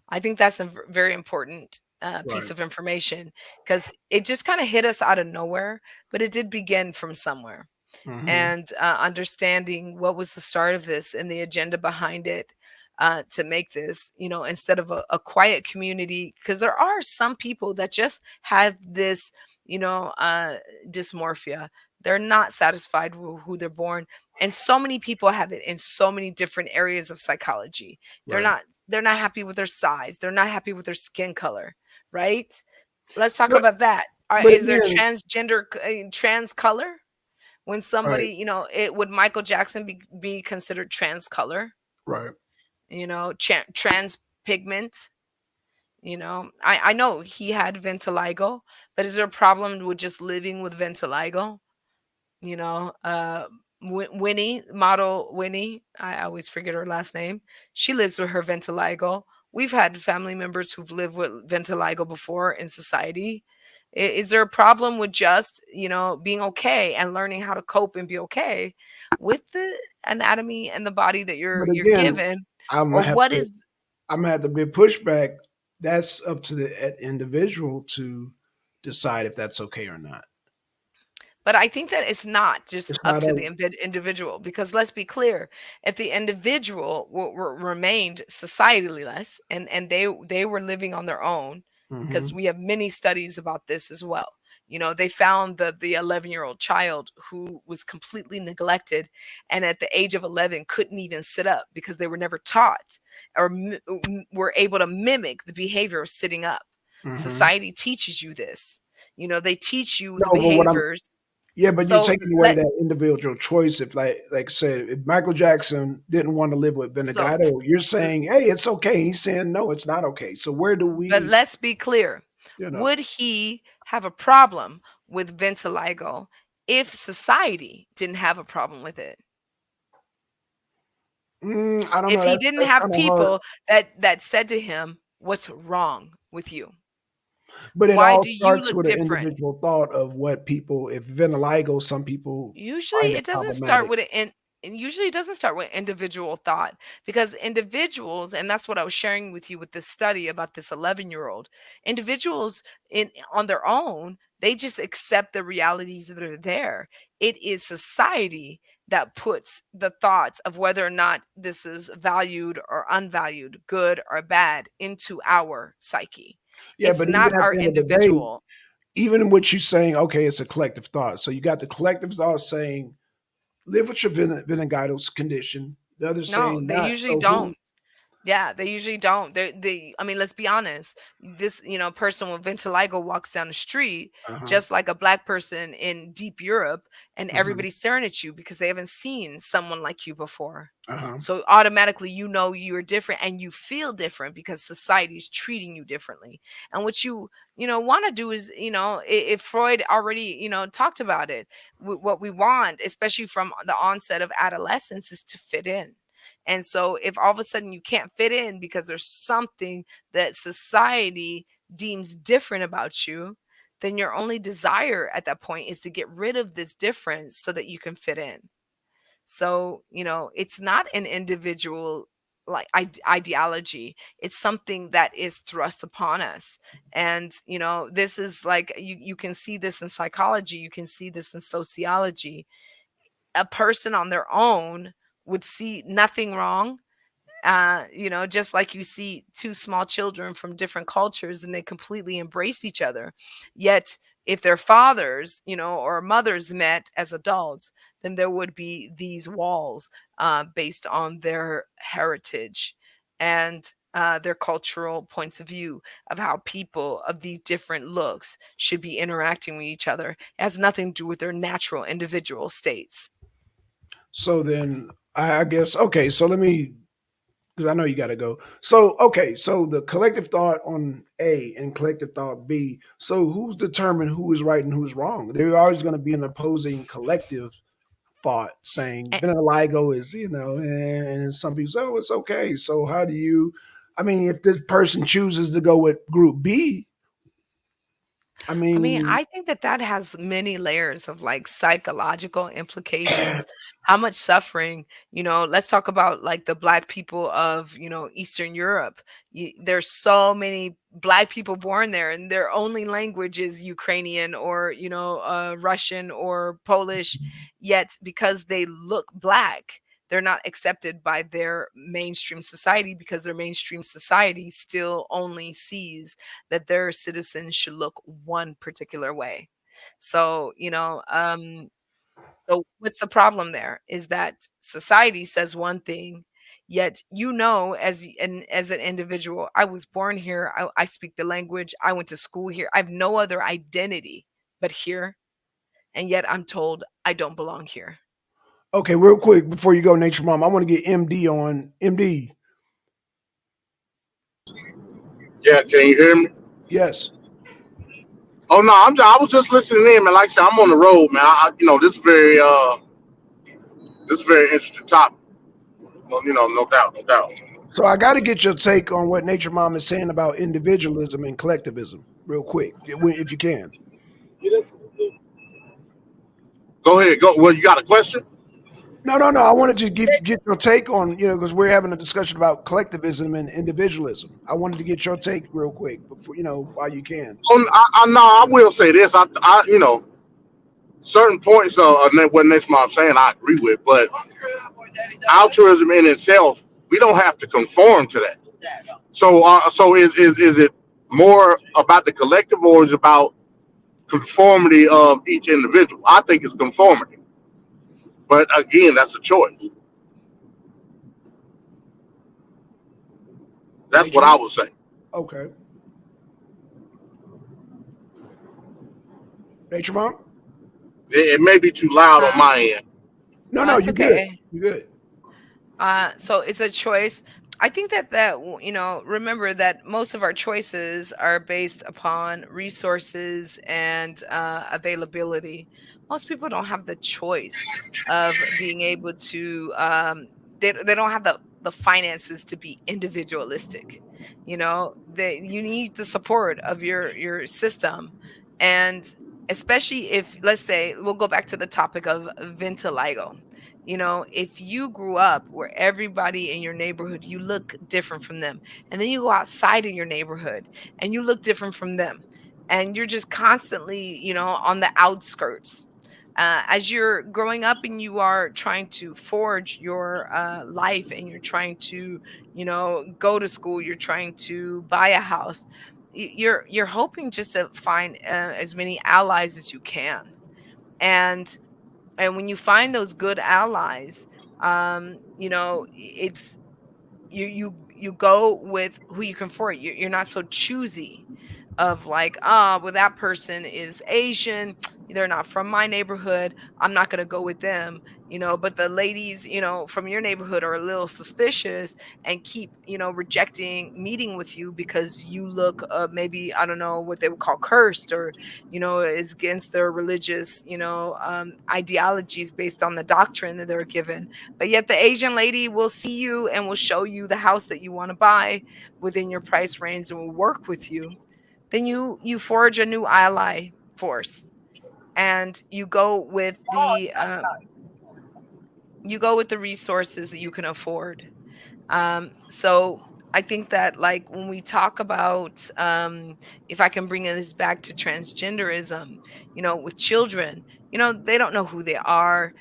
I think that's a very important piece Right. of information because it just kind of hit us out of nowhere, but it did begin from somewhere. Mm-hmm. And understanding what was the start of this and the agenda behind it, to make this, instead of a quiet community, because there are some people that just have this, you know, uh, dysmorphia. They're not satisfied with who they're born. And so many people have it in so many different areas of psychology. They're Right. not they're not happy with their size. They're not happy with their skin color, right? Let's talk But about that. but Is there again, trans color? When right, somebody, it would Michael Jackson be considered trans color, right. trans pigment? I know he had vitiligo, but is there a problem with just living with vitiligo? you know uh Winnie, model Winnie, I always forget her last name. She lives with her vitiligo. We've had family members who've lived with vitiligo before in society. Is there a problem with just being okay and learning how to cope and be okay with the anatomy and the body that But you're again, given? I'm gonna Or have what to. is I'm gonna have to be pushback. That's up to the individual to decide if that's okay or not. But I think that it's not just It's up not to a. the individual, because let's be clear, if the individual remained societally less, and they were living on their own, because Mm-hmm. we have many studies about this as well. They found that the 11-year-old child who was completely neglected and at the age of 11 couldn't even sit up because they were never taught or were able to mimic the behavior of sitting up. Mm-hmm. Society teaches you this. They teach you the No, but what I'm. behaviors. Yeah, but you're So taking away let that individual choice. If, like I said, if Michael Jackson didn't want to live with so Benegado, you're l- saying, hey, it's okay. He's saying, no, it's not okay. So where do but we, let's be clear. you know? Would he have a problem with vitiligo if society didn't have a problem with it? I don't If know. he That's didn't that's have kind of hard. people that said to him, "What's wrong with you? But it Why all do you starts look with an different?" individual thought of what people. If vitiligo, some people find Usually it it doesn't start problematic. with an and usually it doesn't start with individual thought, because individuals, and that's what I was sharing with you with this study about this 11-year-old. Individuals in on their own, they just accept the realities that are there. It is society that puts the thoughts of whether or not this is valued or unvalued, good or bad, into our psyche. Yeah, It's but even not at our the end of the day, individual. even in what you're saying, okay, it's a collective thought. So you got the collective thought saying, live with your Venigatos condition. The other No, saying they not. usually So who? don't. Yeah, they usually don't. I mean, let's be honest. This, person with vitiligo walks down the street Uh huh. just like a black person in deep Europe, and Uh everybody's staring at you because they haven't seen someone like you before. huh. So automatically, you're different and you feel different because society is treating you differently. And what want to do is, if Freud already, talked about it, what we want, especially from the onset of adolescence, is to fit in. And so if all of a sudden you can't fit in because there's something that society deems different about you, then your only desire at that point is to get rid of this difference so that you can fit in. So, it's not an individual like ideology. It's something that is thrust upon us. And, this is like you can see this in psychology, you can see this in sociology. A person on their own would see nothing wrong, just like you see two small children from different cultures and they completely embrace each other. Yet, if their fathers, or mothers met as adults, then there would be these walls based on their heritage and their cultural points of view of how people of these different looks should be interacting with each other. It has nothing to do with their natural individual states. So then I guess okay. So let me, because I know you got to go. So okay, so the collective thought on A and collective thought B. So who's determined who is right and who's wrong? There's always going to be an opposing collective thought saying vitiligo is, and some people say, oh, it's okay. So how do you? I mean, if this person chooses to go with group B, I I mean, mean, I think that that has many layers of like psychological implications. How much suffering, let's talk about like the Black people of, Eastern Europe. There's so many Black people born there, and their only language is Ukrainian or, Russian or Polish. Yet, because they look Black, they're not accepted by their mainstream society because their mainstream society still only sees that their citizens should look one particular way. So, so what's the problem there is that society says one thing, yet as an individual, I was born here, I speak the language, I went to school here, I have no other identity but here, and yet I'm told I don't belong here. okay, real quick before you go, Nature Mom, I want to get MD on MD. Yeah, can you hear me? Yes. Oh no, I was just listening in, man. Like I said, I'm on the road, man. This is very interesting topic. No, no doubt, no doubt. So I got to get your take on what Nature Mom is saying about individualism and collectivism, real quick, if you can. Go ahead, go. Well, you got a question? No, no, no. I wanted to get your take on, because we're having a discussion about collectivism and individualism. I wanted to get your take real quick before, while you can. Oh, I no, I will say this. Certain points of what next mom saying, I agree with, but altruism in itself, we don't have to conform to that. So is it more about the collective or is it about conformity of each individual? I think it's conformity, but again, that's a choice. That's Nature what I Mom? would say. Okay. Nature Mom? It may be too loud on Uh, my end. No, no, it's you good. okay. You good. So it's a choice. I think remember that most of our choices are based upon resources and availability. Most people don't have the choice of being able to. They don't have the finances to be individualistic. You need the support of your system, and especially if, let's say, we'll go back to the topic of vitiligo. If you grew up where everybody in your neighborhood, you look different from them, and then you go outside in your neighborhood and you look different from them, and you're just constantly, on the outskirts. As you're growing up and you are trying to forge your life and you're trying to, go to school, you're trying to buy a house, you're hoping just to find as many allies as you can. And when you find those good allies, it's you go with who you can afford. You're not so choosy of like, well, that person is Asian, they're not from my neighborhood, I'm not going to go with them. But the ladies, from your neighborhood are a little suspicious and keep, rejecting meeting with you because you look, maybe, I don't know what they would call cursed, or is against their religious, ideologies based on the doctrine that they're given. But yet the Asian lady will see you and will show you the house that you want to buy within your price range and will work with you. Then you forge a new ally force, and you go with the You go with the resources that you can afford. So I think that, like, when we talk about, if I can bring this back to transgenderism, with children, they don't know who they are.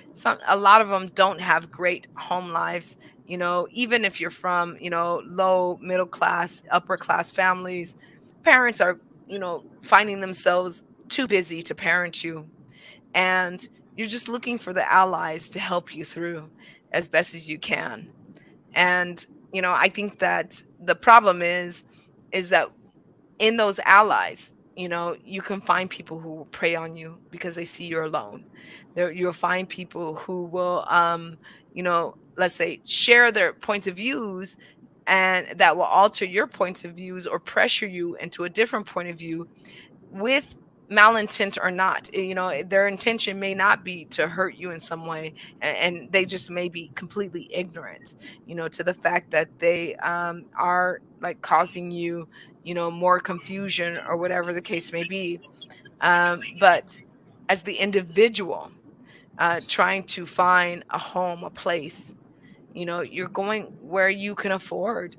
A lot of them don't have great home lives. Even if you're from, low middle class, upper class families, parents are, finding themselves too busy to parent you, and you're just looking for the allies to help you through as best as you can. And I think that the problem is that in those allies, you can find people who will prey on you because they see you're alone. You'll find people who will, let's say, share their points of views, and that will alter your points of views or pressure you into a different point of view, with malintent or not. Their intention may not be to hurt you in some way, and they just may be completely ignorant, to the fact that they are, like, causing you, more confusion or whatever the case may be. But as the individual, trying to find a home, a place, you're going where you can afford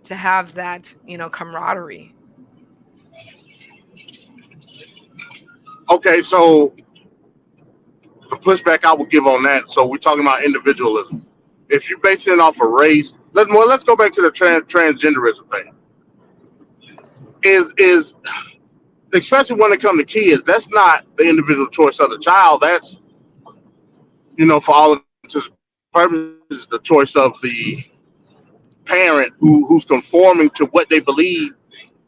to have that, camaraderie. Okay, so the pushback I would give on that. So we're talking about individualism. If you're basing it off of race, let's go back to the transgenderism thing. Is especially when it comes to kids, that's not the individual choice of the child. That's, for all intents and purposes, the choice of the parent who's conforming to what they believe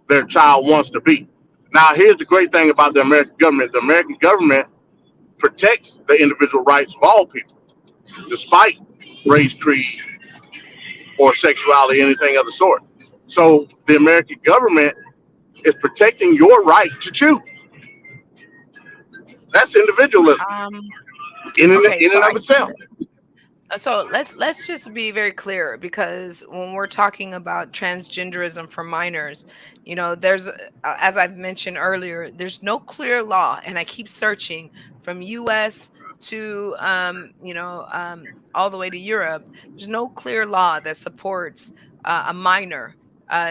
their child wants to be. Now, here's the great thing about the American government. The American government protects the individual rights of all people, despite race, creed, or sexuality, anything of the sort. So the American government is protecting your right to choose. That's individualism um okay, in and of itself. so let's just be very clear, because when we're talking about transgenderism for minors, there's, as I've mentioned earlier, there's no clear law, and I keep searching from US to, all the way to Europe. There's no clear law that supports a minor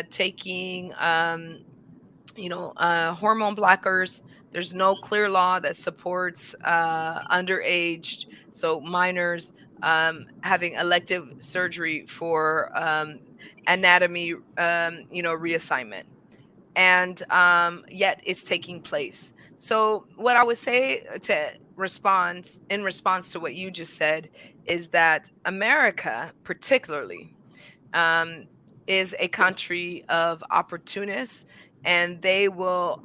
taking, hormone blockers. There's no clear law that supports underage, so minors, having elective surgery for anatomy, reassignment, and yet it's taking place. So what I would say to respond in response to what you just said is that America, particularly, um, is a country of opportunists, and they will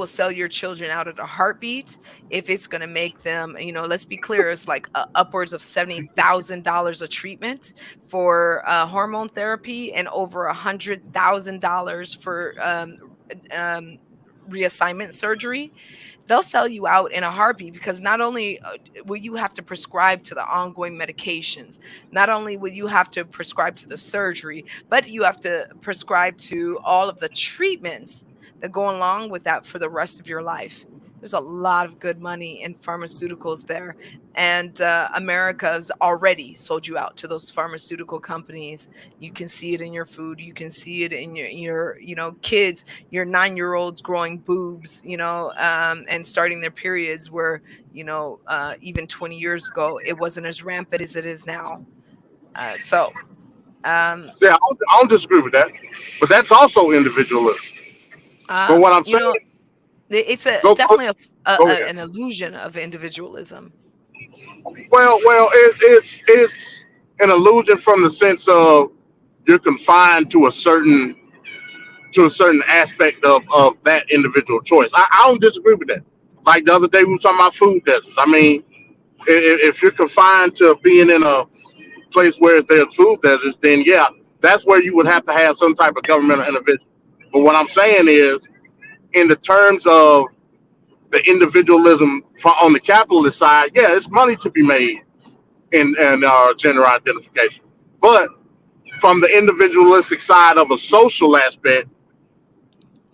sell your children out at a heartbeat if it's going to make them. Let's be clear, it's like upwards of $70,000 a treatment for hormone therapy, and over $100,000 for um, reassignment surgery. They'll sell you out in a heartbeat, because not only will you have to prescribe to the ongoing medications, not only will you have to prescribe to the surgery, but you have to prescribe to all of the treatments that go along with that for the rest of your life. There's a lot of good money in pharmaceuticals there. And America's already sold you out to those pharmaceutical companies. You can see it in your food. You can see it in your kids, your 9-year-olds growing boobs, and starting their periods where, even 20 years ago, it wasn't as rampant as it is now. So, um, Yeah, I don't disagree with that, but that's also individualism. But what I'm you saying, know, it's a go go, definitely go ahead. an illusion of individualism. Well, it's an illusion from the sense of you're confined to a certain aspect of that individual choice. I don't disagree with that. Like the other day, we were talking about food deserts. I mean, if you're confined to being in a place where there's food deserts, then yeah, that's where you would have to have some type of governmental intervention. But what I'm saying is, in the terms of the individualism on the capitalist side, yeah, it's money to be made in gender identification. But from the individualistic side of a social aspect,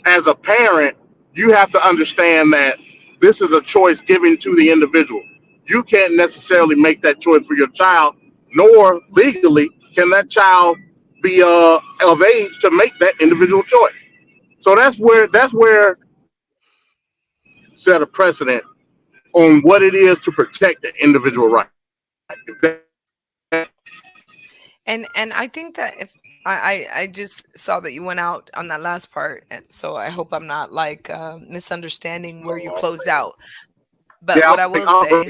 as a parent, you have to understand that this is a choice given to the individual. you can't necessarily make that choice for your child, nor legally can that child be of age to make that individual choice. So that's where set a precedent on what it is to protect the individual right. If that And I think that if I just saw that you went out on that last part, and so I hope I'm not like misunderstanding where you closed out. But what I will say,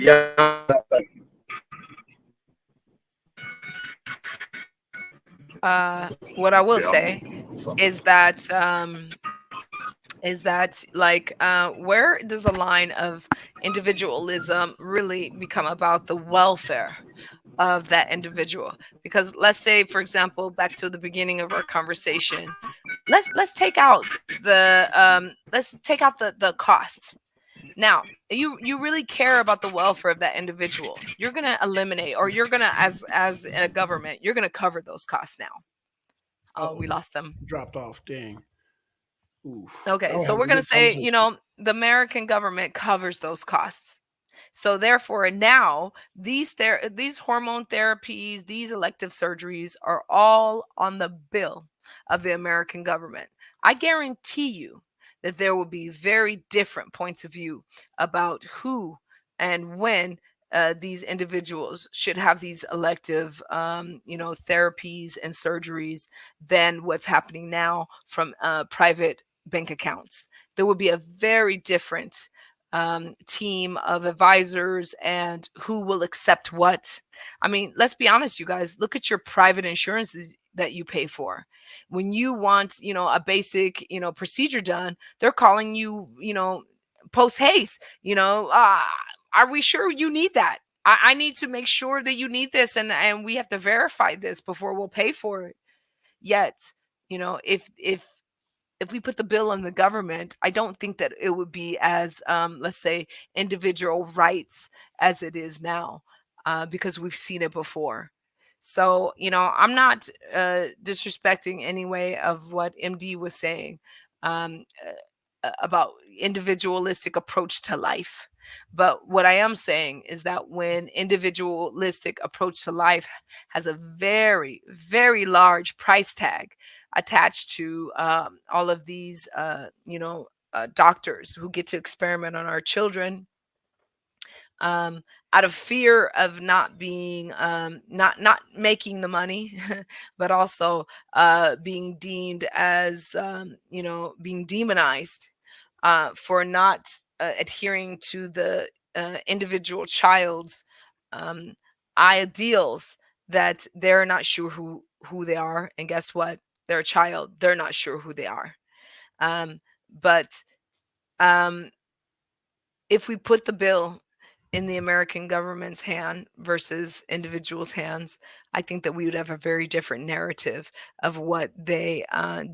what I will say is that like where does the line of individualism really become about the welfare of that individual? Because let's say, for example, back to the beginning of our conversation, let's take out the cost. Now, you really care about the welfare of that individual. You're going to eliminate, or you're going to, as a government, you're going to cover those costs now. Oh, we Oh, lost them. dropped off. Dang. Ooh. Okay, I was so we're having a going to good say, conversation. the American government covers those costs. So therefore, now these hormone therapies, these elective surgeries are all on the bill of the American government. I guarantee you that there will be very different points of view about who and when these individuals should have these elective, therapies and surgeries than what's happening now from private bank accounts. There will be a very different team of advisors and who will accept what. I mean, let's be honest, you guys, look at your private insurances that you pay for. When you want, a basic, procedure done, they're calling you, post haste, are we sure you need that? I need to make sure that you need this, and we have to verify this before we'll pay for it. Yet, if we put the bill on the government, I don't think that it would be as, let's say, individual rights as it is now, because we've seen it before. So, I'm not disrespecting any way of what MD was saying, um, about individualistic approach to life. But what I am saying is that when individualistic approach to life has a very, very large price tag attached to all of these, doctors who get to experiment on our children, um, out of fear of not being, not making the money, but also being deemed as, being demonized for not adhering to the individual child's um, ideals, that they're not sure who they are. And guess what? They're a child. They're not sure who they are. But um, if we put the bill in the American government's hand versus individuals' hands, I think that we would have a very different narrative of what they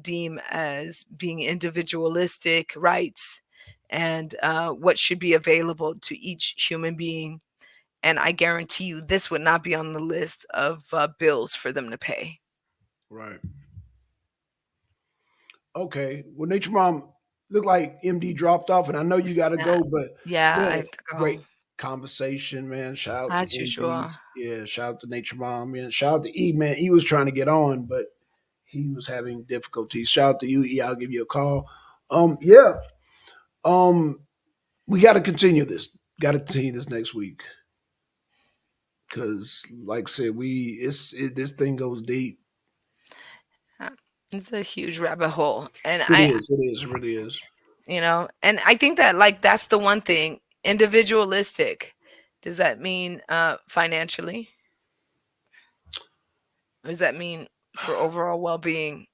deem as being individualistic rights, and what should be available to each human being. And I guarantee you, this would not be on the list of bills for them to pay. Right. Okay. Well, Nature Mom looked like MD dropped off, and I know you got to Yeah, go, but yeah, I man, have to go great conversation, man. Shout out to as MD. usual. Yeah, shout out to Nature Mom. Man, shout out to E, man. E was trying to get on, but he was having difficulties. Shout out to you, E. I'll give you a call. Yeah. Um, we got to continue this. Got to continue this next week because, like I said, this thing goes deep. Yeah, it's a huge rabbit hole, and It is. It is. It really is. and I think that, like, that's the one thing, individualistic. Does that mean financially? Or does that mean for overall well-being?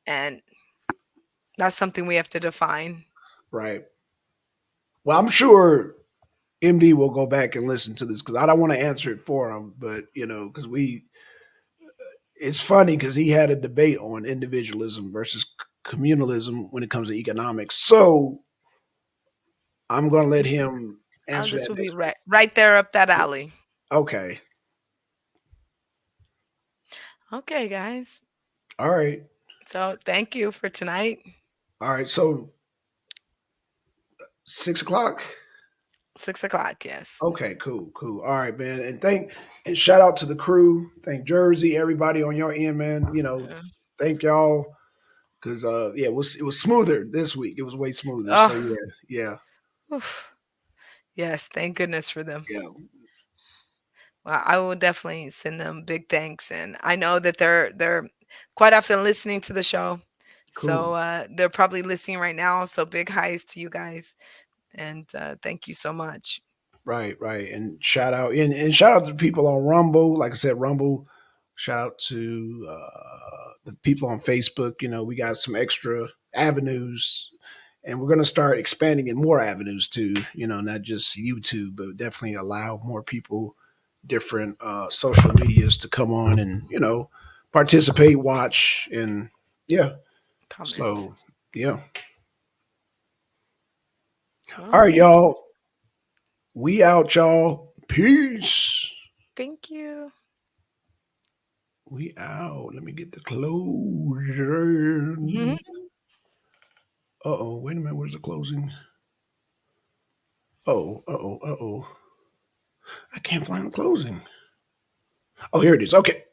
And that's something we have to define. Right. Well, I'm sure MD will go back and listen to this because I don't want to answer it for him, but because it's funny because he had a debate on individualism versus communalism when it comes to economics. So I'm going to let him Oh, answer this that would be next right there up that alley. week. Okay. Okay, guys. All right. So thank you for tonight. All right. So 6 o'clock. 6 o'clock. Yes. Okay, cool, cool. All right, man. And shout out to the crew. Thank Jersey, everybody on your end, man. Yeah. Thank y'all. Cause yeah, it was smoother this week. It was way smoother. So Oh, yeah, yeah, oof. Yes. Thank goodness for them. yeah. Well, I will definitely send them big thanks, and I know that they're quite often listening to the show, so Cool. they're probably listening right now. So big highs to you guys, and thank you so much. Right, right. And shout out to the people on Rumble. Like I said, Rumble. Shout out to the people on Facebook. We got some extra avenues, and we're gonna start expanding in more avenues too. Not just YouTube, but definitely allow more people, different social medias to come on and participate, watch, and yeah. Comment. So yeah. All Well, right, thank you, y'all. We out, y'all. Peace. thank you. We out. Let me get the closure. Mhm. Uh-oh. Wait a minute. Where's the closing? Oh, uh-oh, uh-oh. I can't find the closing. Oh, here it is. Okay.